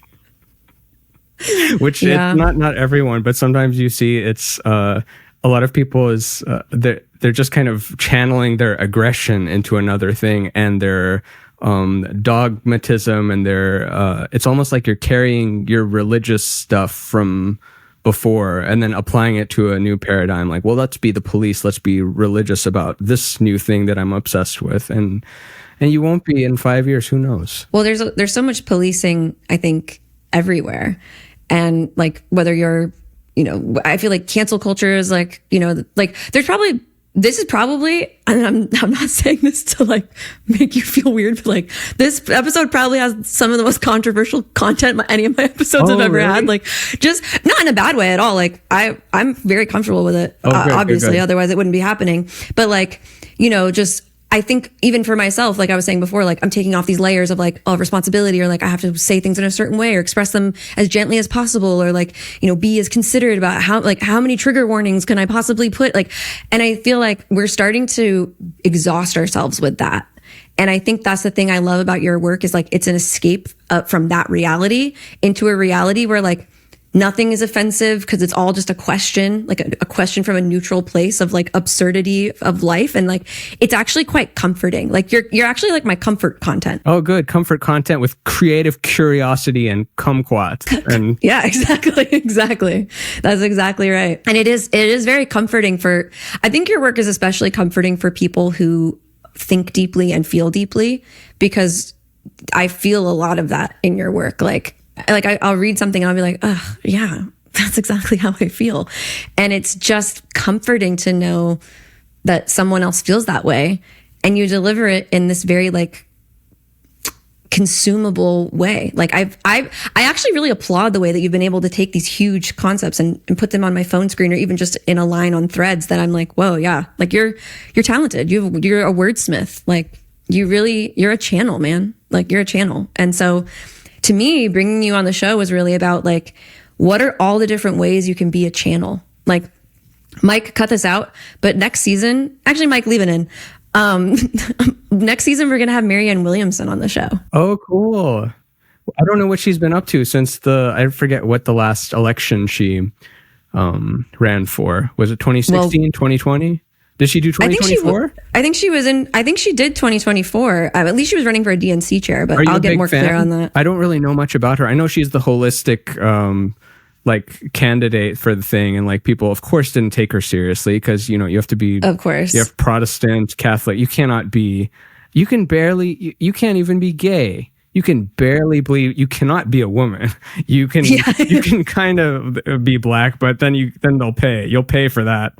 Which it's not everyone, but sometimes you see it's a lot of people is they're just kind of channeling their aggression into another thing, and their dogmatism, and their it's almost like you're carrying your religious stuff from before and then applying it to a new paradigm. Like, well, let's be the police. Let's be religious about this new thing that I'm obsessed with, and you won't be in 5 years. Who knows? Well, there's so much policing, I think, everywhere. And like, whether you're, I feel like cancel culture is like, like this is probably, and I'm not saying this to like make you feel weird, but like this episode probably has some of the most controversial content any of my episodes I've ever had. Like, just not in a bad way at all. Like I'm very comfortable with it, obviously, good. Otherwise it wouldn't be happening. But like, just, I think even for myself, like I was saying before, like I'm taking off these layers of like of responsibility, or like I have to say things in a certain way or express them as gently as possible, or like, be as considerate about how many trigger warnings can I possibly put, like, and I feel like we're starting to exhaust ourselves with that. And I think that's the thing I love about your work, is like it's an escape from that reality into a reality where like nothing is offensive, because it's all just a question, like a question from a neutral place of like absurdity of life. And like, it's actually quite comforting. Like you're actually like my comfort content. Oh, good. Comfort content with creative curiosity and kumquat. And yeah, exactly. That's exactly right. And it is very comforting I think your work is especially comforting for people who think deeply and feel deeply, because I feel a lot of that in your work. Like I'll read something and I'll be like, oh yeah, that's exactly how I feel. And it's just comforting to know that someone else feels that way, and you deliver it in this very like consumable way. Like I actually really applaud the way that you've been able to take these huge concepts and put them on my phone screen, or even just in a line on Threads, that I'm like, whoa, yeah, like you're talented. You're a wordsmith. Like you're a channel, man. Like you're a channel. And so to me, bringing you on the show was really about like, what are all the different ways you can be a channel? Like, Mike, cut this out, but next season, actually, Mike, leave it in. Next season, we're going to have Marianne Williamson on the show. Oh, cool. I don't know what she's been up to since I forget what the last election she ran for. Was it 2016, 2020? Did she do 2024? I think she did 2024. At least she was running for a DNC chair, but I'll get more clear on that. I don't really know much about her. I know she's the holistic like candidate for the thing, and like people of course didn't take her seriously, because you have to be, of course, you have Protestant, Catholic. You can't even be gay. You can barely believe. You cannot be a woman. You can you can kind of be black, but then they'll pay. You'll pay for that.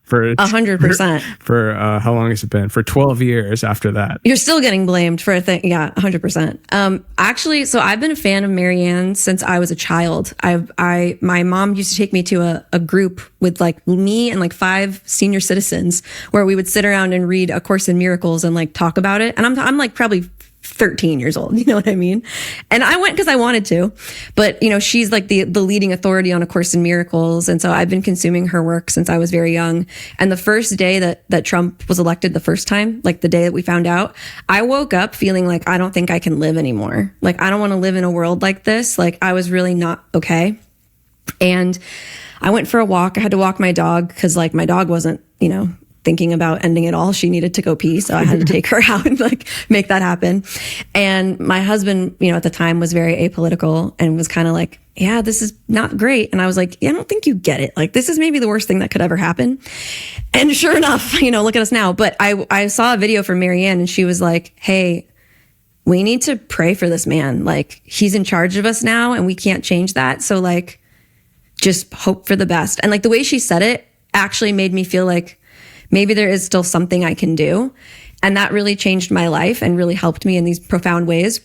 For 100%. For how long has it been? For 12 years after that. You're still getting blamed for a thing. Yeah, 100%. Actually, so I've been a fan of Marianne since I was a child. My mom used to take me to a group with like me and like 5 senior citizens, where we would sit around and read A Course in Miracles and like talk about it. And I'm like probably 13 years old, you know what I mean? And I went because I wanted to, but she's like the leading authority on A Course in Miracles. And so I've been consuming her work since I was very young. And the first day that Trump was elected the first time, like the day that we found out, I woke up feeling like, I don't think I can live anymore. Like, I don't want to live in a world like this. Like, I was really not okay. And I went for a walk. I had to walk my dog because like my dog wasn't, thinking about ending it all. She needed to go pee. So I had to take her out and like make that happen. And my husband, at the time was very apolitical and was kind of like, yeah, this is not great. And I was like, yeah, I don't think you get it. Like, this is maybe the worst thing that could ever happen. And sure enough, look at us now. But I saw a video from Marianne and she was like, hey, we need to pray for this man. Like, he's in charge of us now and we can't change that. So like, just hope for the best. And like the way she said it actually made me feel like, maybe there is still something I can do. And that really changed my life and really helped me in these profound ways.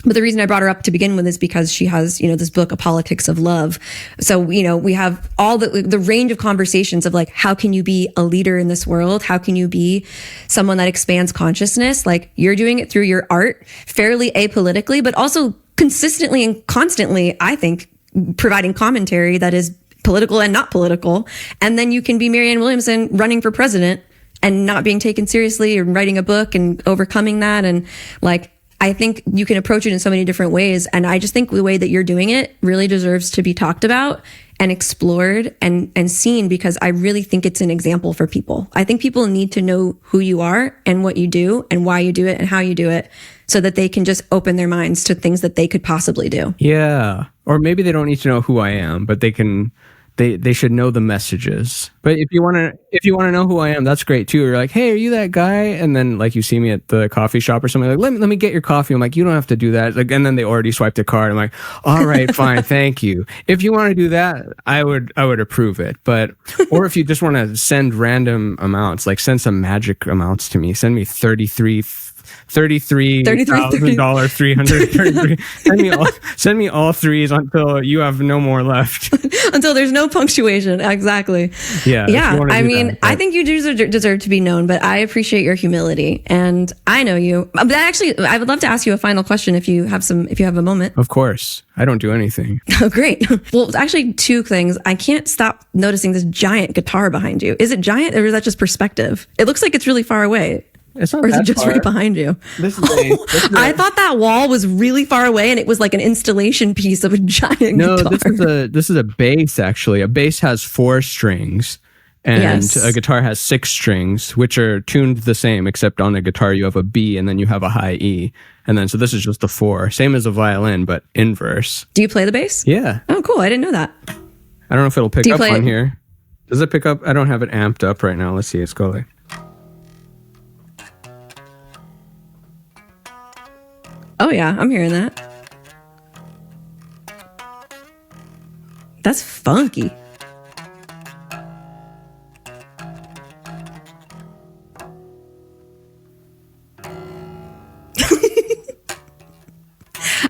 But the reason I brought her up to begin with is because she has, this book, A Politics of Love. So, we have all the range of conversations of like, how can you be a leader in this world? How can you be someone that expands consciousness? Like, you're doing it through your art, fairly apolitically, but also consistently and constantly, I think, providing commentary that is political and not political. And then you can be Marianne Williamson running for president and not being taken seriously, or writing a book and overcoming that. And like, I think you can approach it in so many different ways. And I just think the way that you're doing it really deserves to be talked about and explored and seen, because I really think it's an example for people. I think people need to know who you are and what you do and why you do it and how you do it, so that they can just open their minds to things that they could possibly do. Yeah. Or maybe they don't need to know who I am, but they can they should know the messages. But if you want to know who I am, that's great too. You're like, hey, are you that guy? And then like you see me at the coffee shop or something, like let me get your coffee. I'm like, you don't have to do that. Like, and then they already swiped a card. I'm like, all right, fine, thank you. If you want to do that, I would approve it. But or if you just want to send random amounts, like send some magic amounts to me. Send me $33,000, 333. Send me all threes until you have no more left. Until there's no punctuation. Exactly. Yeah. I mean, I think you deserve to be known, but I appreciate your humility, and I know you. But actually, I would love to ask you a final question if you have a moment. Of course. I don't do anything. Oh, great. Well, actually, two things. I can't stop noticing this giant guitar behind you. Is it giant, or is that just perspective? It looks like it's really far away. It's not or is that it just far. right behind you? This is I thought that wall was really far away, and it was like an installation piece of a giant guitar. This is a bass, actually. A bass has 4 strings, and a guitar has 6 strings, which are tuned the same, except on a guitar you have a B and then you have a high E. And then so this is just the 4. Same as a violin, but inverse. Do you play the bass? Yeah. Oh, cool. I didn't know that. I don't know if it'll pick up on here. Does it pick up? I don't have it amped up right now. Let's see. It's going. Oh, yeah, I'm hearing that. That's funky.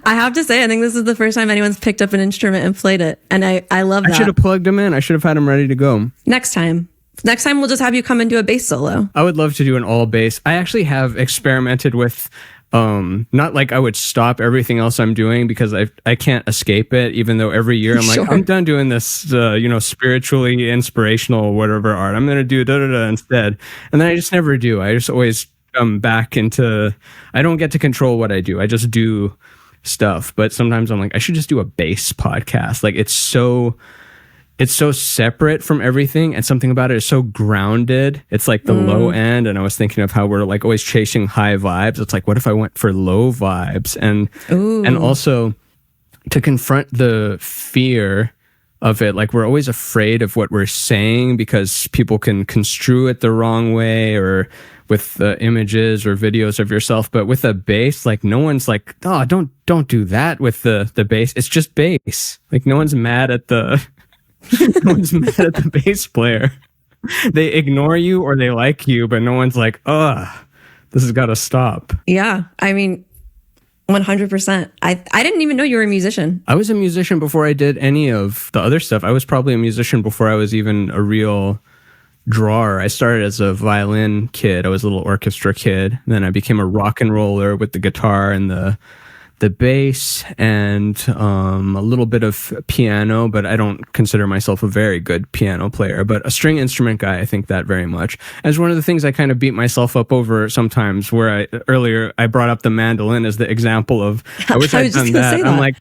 I have to say, I think this is the first time anyone's picked up an instrument and played it. And I love that. I should have plugged them in. I should have had them ready to go. Next time we'll just have you come and do a bass solo. I would love to do an all bass. I actually have experimented with not like I would stop everything else I'm doing because I can't escape it, even though every year I'm like, I'm done doing this spiritually inspirational whatever art. I'm gonna do instead. And then I just never do. I just always come back into, I don't get to control what I do. I just do stuff. But sometimes I'm like, I should just do a bass podcast. Like it's so separate from everything, and something about it is so grounded. It's like the low end, and I was thinking of how we're like always chasing high vibes. It's like, what if I went for low vibes? And also to confront the fear of it. Like we're always afraid of what we're saying because people can construe it the wrong way, or with images or videos of yourself. But with a bass, like no one's like, oh, don't do that with the bass. It's just bass. Like no one's mad at the no one's mad at the bass player. They ignore you or they like you, but no one's like, this has got to stop. Yeah. I mean, 100%. I didn't even know you were a musician. I was a musician before I did any of the other stuff. I was probably a musician before I was even a real drawer. I started as a violin kid. I was a little orchestra kid. Then I became a rock and roller with the guitar and the bass and a little bit of piano, but I don't consider myself a very good piano player. But a string instrument guy, I think that very much. As one of the things I kind of beat myself up over sometimes, where earlier I brought up the mandolin as the example of, I wish I'd done that. I'm like,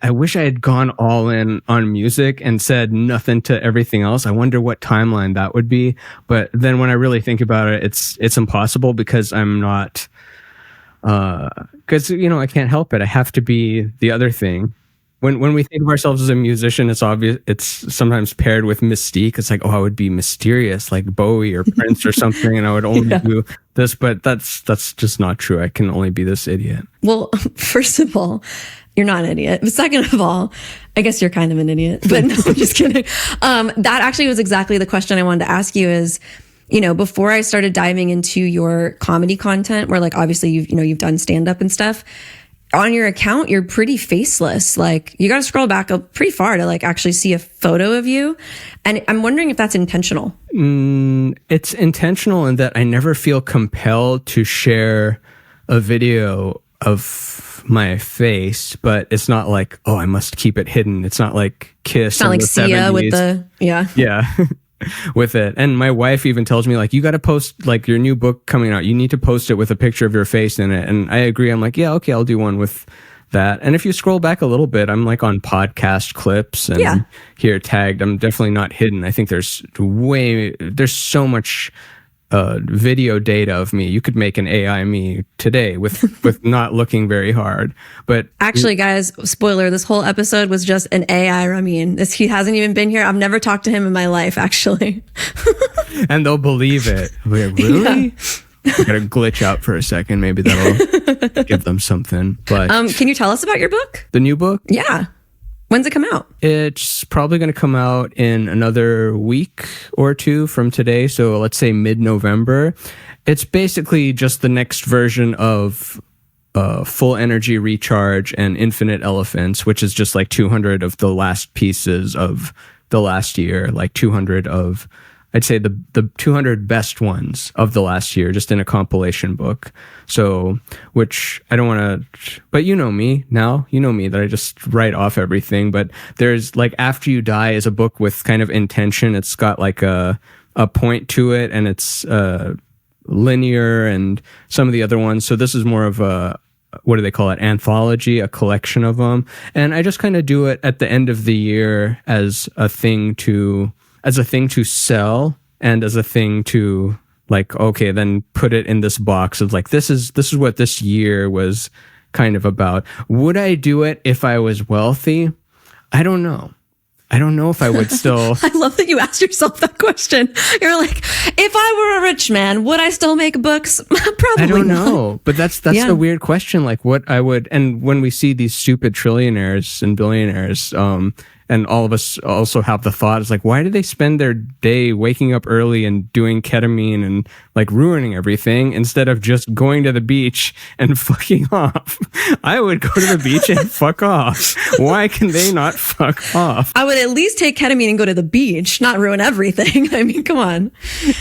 I wish I had gone all in on music and said nothing to everything else. I wonder what timeline that would be. But then when I really think about it, it's impossible because I'm not, because I can't help it. I have to be the other thing. When we think of ourselves as a musician, it's obvious. It's sometimes paired with mystique. It's like, I would be mysterious, like Bowie or Prince or something, and I would only do this. But that's just not true. I can only be this idiot. Well, first of all, you're not an idiot. But second of all, I guess you're kind of an idiot. But no, I'm just kidding. That actually was exactly the question I wanted to ask you. Is, before I started diving into your comedy content, where like obviously you've done stand up and stuff, on your account you're pretty faceless. Like you got to scroll back up pretty far to like actually see a photo of you, and I'm wondering if that's intentional. It's intentional in that I never feel compelled to share a video of my face, but it's not like, I must keep it hidden. It's not like Kiss. It's not like Sia with the with it. And my wife even tells me, like, you got to post like your new book coming out. You need to post it with a picture of your face in it. And I agree. I'm like, yeah, okay, I'll do one with that. And if you scroll back a little bit, I'm like on podcast clips and here tagged. I'm definitely not hidden. I think there's so much video data of me. You could make an AI me today with not looking very hard. But actually, guys, spoiler, this whole episode was just an AI Ramin. He hasn't even been here. I've never talked to him in my life, actually. And they'll believe it. Like, really? Yeah. I gotta glitch out for a second. Maybe that'll give them something. But can you tell us about your book? The new book? Yeah. When's it come out? It's probably going to come out in another week or two from today. So let's say mid-November. It's basically just the next version of Full Energy Recharge and Infinite Elephants, which is just like 200 of the last pieces of the last year, like 200 of, I'd say the 200 best ones of the last year, just in a compilation book. So, which I don't want to, but you know me now, you know me that I just write off everything. But there's like After You Die is a book with kind of intention. It's got like a point to it, and it's linear, and some of the other ones. So this is more of a, what do they call it? Anthology, a collection of them. And I just kind of do it at the end of the year as a thing to sell, and as a thing to like, okay, then put it in this box of like, this is what this year was kind of about. Would I do it if I was wealthy? I don't know. I don't know if I would still. I love that you asked yourself that question. You're like, if I were a rich man, would I still make books? Probably I don't not. know. But that's the weird question. Like what I would, and when we see these stupid trillionaires and billionaires, and all of us also have the thought, it's like, why do they spend their day waking up early and doing ketamine and like ruining everything instead of just going to the beach and fucking off? I would go to the beach and fuck off. Why can they not fuck off? I would at least take ketamine and go to the beach, not ruin everything. I mean, come on.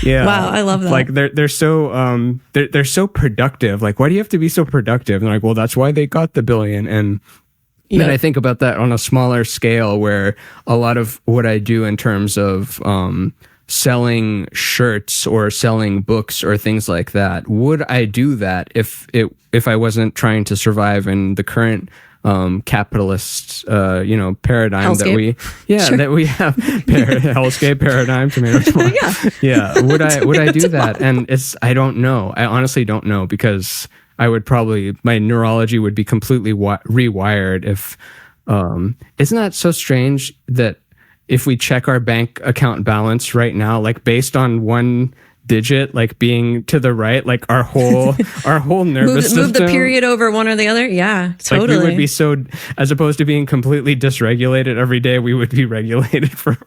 Yeah. Wow, I love that. Like they're so productive. Like, why do you have to be so productive? And they're like, well, that's why they got the billion. And then I think about that on a smaller scale, where a lot of what I do in terms of selling shirts or selling books or things like that, would I do that if I wasn't trying to survive in the current capitalist paradigm hellscape. that we have hellscape paradigm, tomato. Yeah. Would I do that? And I don't know. I honestly don't know, because I would probably, my neurology would be completely rewired if, isn't that so strange that if we check our bank account balance right now, like based on one digit, like being to the right, like our whole nervous system. Move the period over one or the other. Yeah, totally. Like we would be so, as opposed to being completely dysregulated every day, we would be regulated for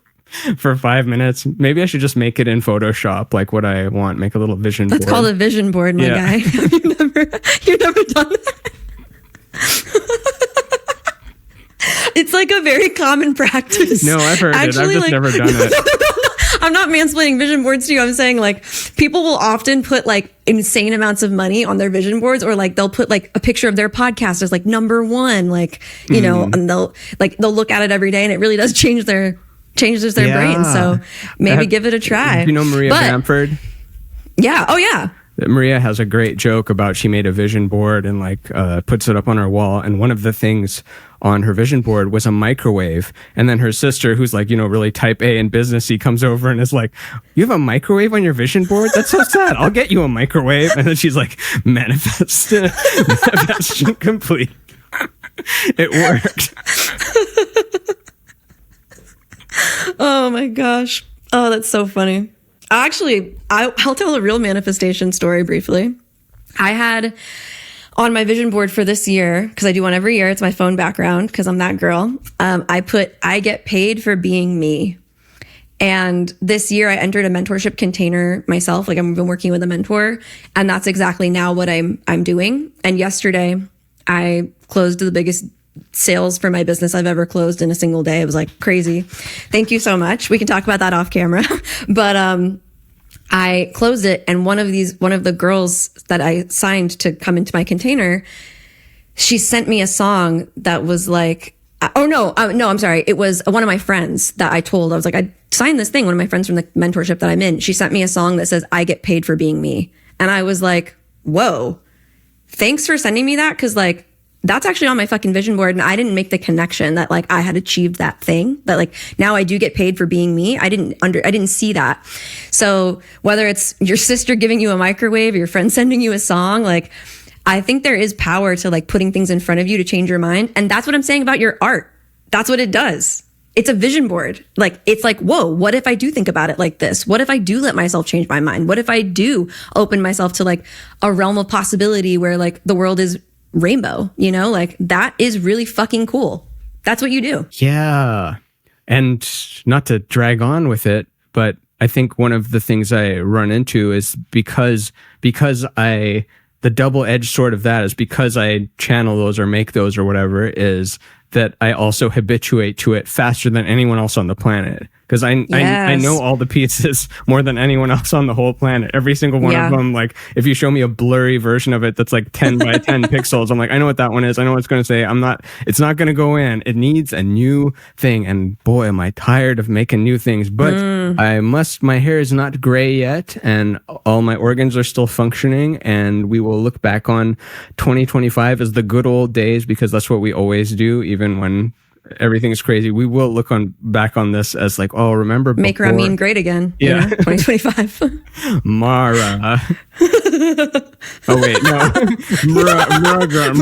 5 minutes. Maybe I should just make it in Photoshop, like what I want, make a little vision board. That's called a vision board, my guy. You've never done that. It's like a very common practice. No, I've heard it. I've just never done it. I'm not mansplaining vision boards to you. I'm saying like people will often put like insane amounts of money on their vision boards, or like they'll put like a picture of their podcast as like number one, like, you know, and they'll look at it every day, and it really does changes their brain. So maybe give it a try. You know Maria Bamford? Yeah. Oh yeah. Maria has a great joke about, she made a vision board and like puts it up on her wall, and one of the things on her vision board was a microwave. And then her sister, who's like, you know, really type A and businessy, comes over and is like, you have a microwave on your vision board? That's so sad. I'll get you a microwave. And then she's like, manifestation complete. It worked. Oh my gosh. Oh, that's so funny. Actually, I'll tell a real manifestation story briefly. I had on my vision board for this year, because I do one every year, it's my phone background because I'm that girl. I get paid for being me. And this year I entered a mentorship container myself. Like I've been working with a mentor, and that's exactly now what I'm doing. And yesterday I closed the biggest sales for my business I've ever closed in a single day. It was like crazy. Thank you so much. We can talk about that off camera. But I closed it, and one of the girls that I signed to come into my container, she sent me a song that was like, I'm sorry. It was one of my friends that I told. I was like, I signed this thing. One of my friends from the mentorship that I'm in, she sent me a song that says, I get paid for being me. And I was like, whoa, thanks for sending me that. Cause like, that's actually on my fucking vision board. And I didn't make the connection that like I had achieved that thing, that like now I do get paid for being me. I didn't see that. So whether it's your sister giving you a microwave or your friend sending you a song, like I think there is power to like putting things in front of you to change your mind. And that's what I'm saying about your art. That's what it does. It's a vision board. Like, it's like, whoa, what if I do think about it like this? What if I do let myself change my mind? What if I do open myself to like a realm of possibility where like the world is rainbow, you know, like that is really fucking cool. That's what you do. Yeah. And not to drag on with it, but I think one of the things I run into is because the double-edged sword of that is because I channel those or make those or whatever is that I also habituate to it faster than anyone else on the planet. Because I know all the pieces more than anyone else on the whole planet. Every single one of them, like if you show me a blurry version of it that's like 10 by 10 pixels, I'm like, I know what that one is. I know what it's going to say. It's not going to go in. It needs a new thing. And boy, am I tired of making new things. But my hair is not gray yet and all my organs are still functioning. And we will look back on 2025 as the good old days because that's what we always do, even when everything is crazy. We will look back on this as like, oh, remember before? Make Ramin great again. Yeah. 2025. Mara. Oh wait, no. Muraga.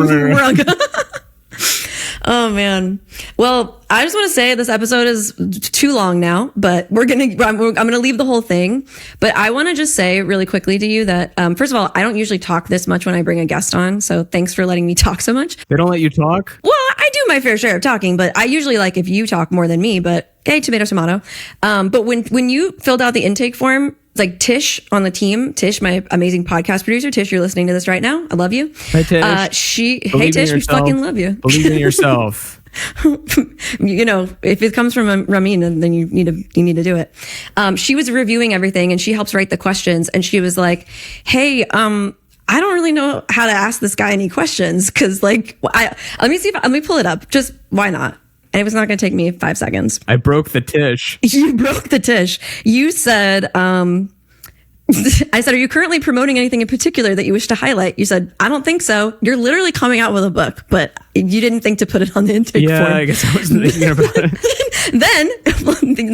Oh man. Well, I just want to say this episode is too long now, but I'm gonna leave the whole thing. But I want to just say really quickly to you that first of all, I don't usually talk this much when I bring a guest on, so thanks for letting me talk so much. They don't let you talk? Well, I do my fair share of talking, but I usually like if you talk more than me. But hey, tomato, tomato. But when you filled out the intake form, like Tish on the team, Tish, my amazing podcast producer, Tish, you're listening to this right now. I love you. Hi, Tish. Hey, Tish, we fucking love you. Believe in yourself. You know, if it comes from Ramin, then you need to do it. She was reviewing everything and she helps write the questions. And she was like, hey, I don't really know how to ask this guy any questions. Cause like, let me pull it up. Just why not? And it was not going to take me 5 seconds. I broke the Tish. You broke the Tish. You said, I said, are you currently promoting anything in particular that you wish to highlight? You said, I don't think so. You're literally coming out with a book, but you didn't think to put it on the intake form. Yeah, I guess I wasn't thinking about it.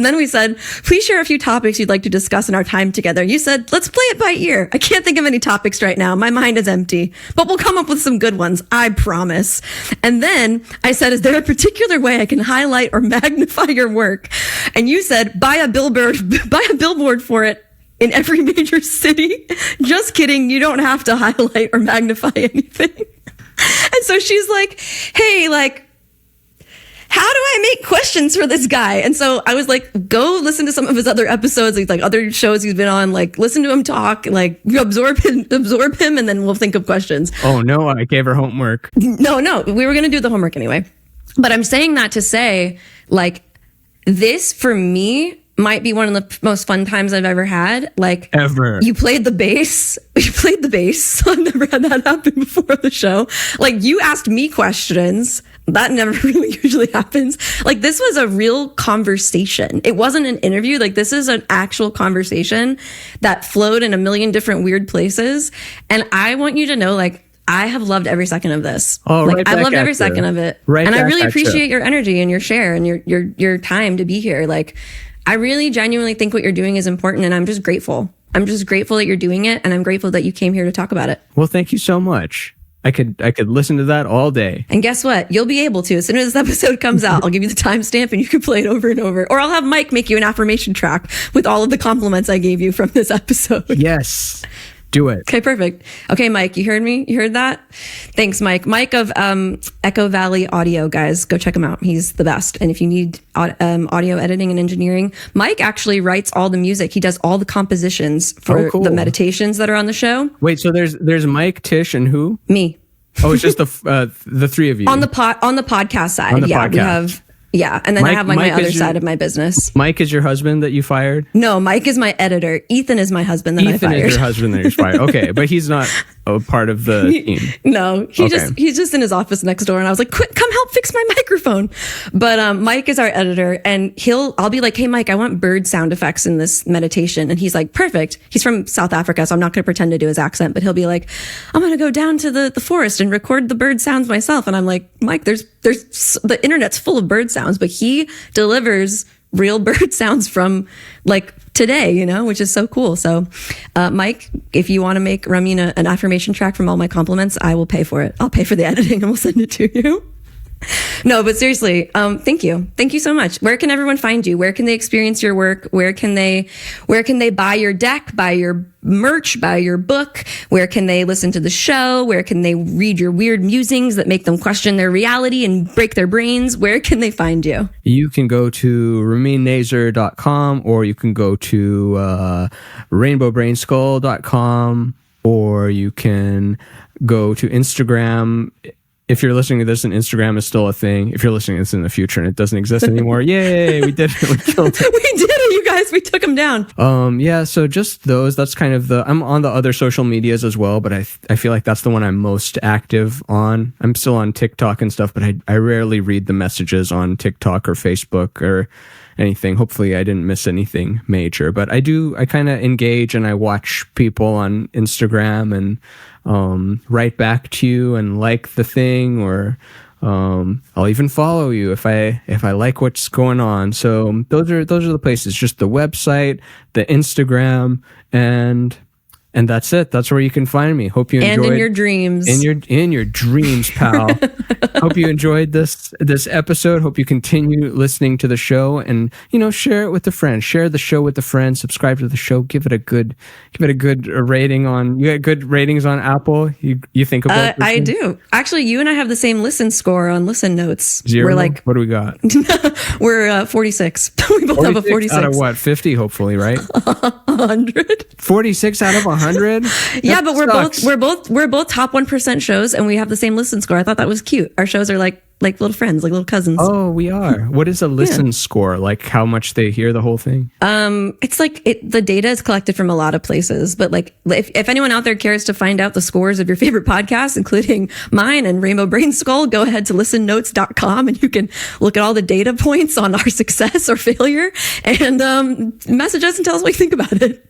Then we said, please share a few topics you'd like to discuss in our time together. You said, let's play it by ear. I can't think of any topics right now. My mind is empty, but we'll come up with some good ones. I promise. And then I said, is there a particular way I can highlight or magnify your work? And you said, buy a billboard for it in every major city. Just kidding. You don't have to highlight or magnify anything. And so she's like, hey, like, how do I make questions for this guy? And so I was like, go listen to some of his other episodes, like other shows he's been on, like listen to him talk, like absorb him, and then we'll think of questions. Oh no, I gave her homework. No, we were going to do the homework anyway. But I'm saying that to say, like, this for me might be one of the most fun times I've ever had. Like, ever. You played the bass. I've never had that happen before on the show. Like, you asked me questions. That never really usually happens. Like, this was a real conversation. It wasn't an interview. Like, this is an actual conversation that flowed in a million different weird places. And I want you to know, like, I have loved every second of this. Oh, like, right, I loved every second of it. Right, and I really appreciate your energy and your share and your time to be here. Like, I really genuinely think what you're doing is important, and I'm just grateful. I'm just grateful that you're doing it, and I'm grateful that you came here to talk about it. Well, thank you so much. I could listen to that all day. And guess what? You'll be able to. As soon as this episode comes out, I'll give you the timestamp and you can play it over and over. Or I'll have Mike make you an affirmation track with all of the compliments I gave you from this episode. Yes. Do it. Okay, perfect. Okay, Mike, you heard me? You heard that? Thanks, Mike. Mike of Echo Valley Audio, guys. Go check him out. He's the best. And if you need audio editing and engineering, Mike actually writes all the music. He does all the compositions for the meditations that are on the show. Wait, so there's Mike, Tish, and who? Me. Oh, it's just the three of you on the podcast side. On the podcast. We have Yeah, and then I have my other side of my business. Mike is your husband that you fired? No, Mike is my editor. Ethan is my husband that I fired. Ethan is your husband that you fired. Okay, but he's not a part of the team. No, he's just in his office next door, and I was like, "Quick, come help fix my microphone." But Mike is our editor, and I'll be like, "Hey, Mike, I want bird sound effects in this meditation," and he's like, "Perfect." He's from South Africa, so I'm not going to pretend to do his accent, but he'll be like, "I'm going to go down to the forest and record the bird sounds myself," and I'm like, "Mike, there's the internet's full of bird sounds, but he delivers real bird sounds from like today, which is so cool." So, Mike, if you want to make Ramin an affirmation track from all my compliments, I will pay for it. I'll pay for the editing and we'll send it to you. No, but seriously, thank you. Thank you so much. Where can everyone find you? Where can they experience your work? Where can they buy your deck, buy your merch, buy your book? Where can they listen to the show? Where can they read your weird musings that make them question their reality and break their brains? Where can they find you? You can go to raminnazer.com, or you can go to rainbowbrainskull.com, or you can go to Instagram. If you're listening to this and Instagram is still a thing, if you're listening to this in the future and it doesn't exist anymore, yay, we did it. We killed it. We did it, you guys. We took them down. Yeah, so just those. That's kind of I'm on the other social medias as well, but I feel like that's the one I'm most active on. I'm still on TikTok and stuff, but I rarely read the messages on TikTok or Facebook or anything. Hopefully I didn't miss anything major, but I kind of engage and I watch people on Instagram and write back to you and like the thing, or I'll even follow you if I like what's going on. So those are the places, just the website, the Instagram, and that's it. That's where you can find me. Hope you enjoyed. And in your dreams. In your dreams, pal. Hope you enjoyed this episode. Hope you continue listening to the show, and share it with a friend. Share the show with a friend. Subscribe to the show. Give it a good rating on. You got good ratings on Apple. You think about? I do. Actually, you and I have the same listen score on Listen Notes. 0. We're like, what do we got? We're 46. We both have a 46 out of what? 50, hopefully, right? 100. 46 out of 100. Yeah, but we're both top 1% shows, and we have the same listen score. I thought that was cute. Our shows are like little friends, like little cousins. Oh, we are. What is a listen score? Like how much they hear the whole thing? It's like the data is collected from a lot of places, but like if anyone out there cares to find out the scores of your favorite podcasts, including mine and Rainbow Brain Skull, go ahead to listennotes.com and you can look at all the data points on our success or failure, and message us and tell us what you think about it.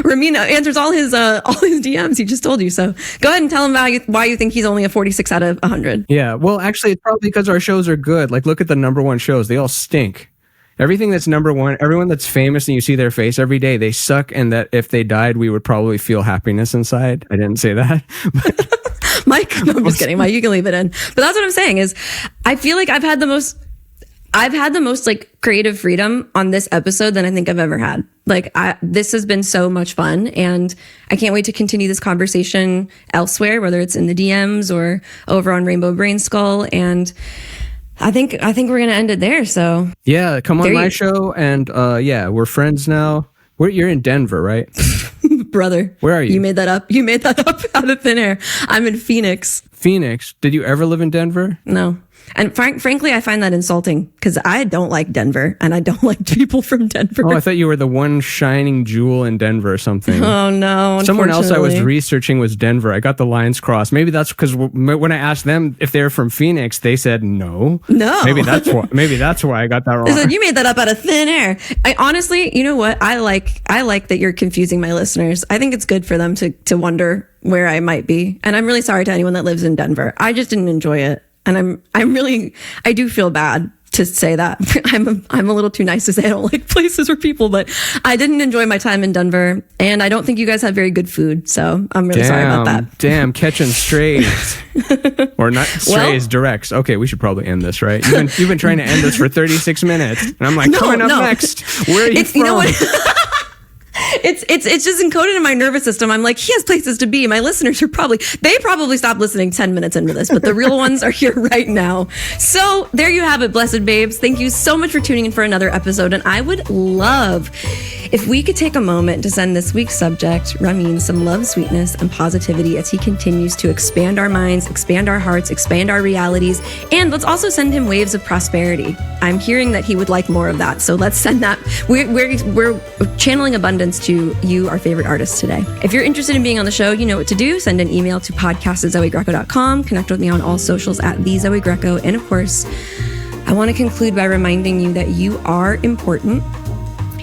Ramin answers all his DMs. He just told you, so go ahead and tell him why you think he's only a 46 out of 100. Yeah, well, actually, it's probably because our shows are good. Like, look at the number one shows; they all stink. Everything that's number one, everyone that's famous and you see their face every day, they suck. And that if they died, we would probably feel happiness inside. I didn't say that. Mike, no, I'm just kidding. Mike, you can leave it in. But that's what I'm saying is, I feel like I've had the most like creative freedom on this episode than I think I've ever had. Like this has been so much fun, and I can't wait to continue this conversation elsewhere, whether it's in the DMs or over on Rainbow Brain Skull. And I think we're going to end it there. So yeah, come on my show. And yeah, we're friends now. You're in Denver, right? Brother. Where are you? You made that up out of thin air. I'm in Phoenix. Phoenix? Did you ever live in Denver? No. And frankly, I find that insulting because I don't like Denver and I don't like people from Denver. Oh, I thought you were the one shining jewel in Denver or something. Oh, no. Someone else I was researching was Denver. I got the lines crossed. Maybe that's because when I asked them if they were from Phoenix, they said no. No. Maybe that's why I got that wrong. They said you made that up out of thin air. I honestly, you know what? I like that you're confusing my listeners. I think it's good for them to wonder where I might be. And I'm really sorry to anyone that lives in Denver. I just didn't enjoy it. And I do feel bad to say that. I'm a little too nice to say I don't like places or people, but I didn't enjoy my time in Denver, and I don't think you guys have very good food. So I'm really sorry about that. Damn, catching strays. Or not strays, directs. Okay, we should probably end this, right? You've been trying to end this for 36 minutes. And I'm like, coming up next. Where are you from? You know what? It's just encoded in my nervous system. I'm like, he has places to be. My listeners are probably stopped listening 10 minutes into this, but the real ones are here right now. So there you have it, blessed babes. Thank you so much for tuning in for another episode. And I would love If we could take a moment to send this week's subject, Ramin, some love, sweetness, and positivity as he continues to expand our minds, expand our hearts, expand our realities, and let's also send him waves of prosperity. I'm hearing that he would like more of that, so let's send that. We're channeling abundance to you, our favorite artists today. If you're interested in being on the show, you know what to do. Send an email to podcast@zoegreco.com. Connect with me on all socials @thezoegreco. And of course, I want to conclude by reminding you that you are important,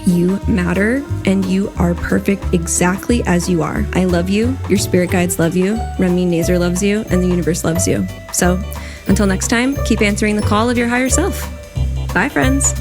you matter, and you are perfect exactly as you are. I love you, your spirit guides love you, Ramin Nazer loves you, and the universe loves you. So until next time, keep answering the call of your higher self. Bye, friends.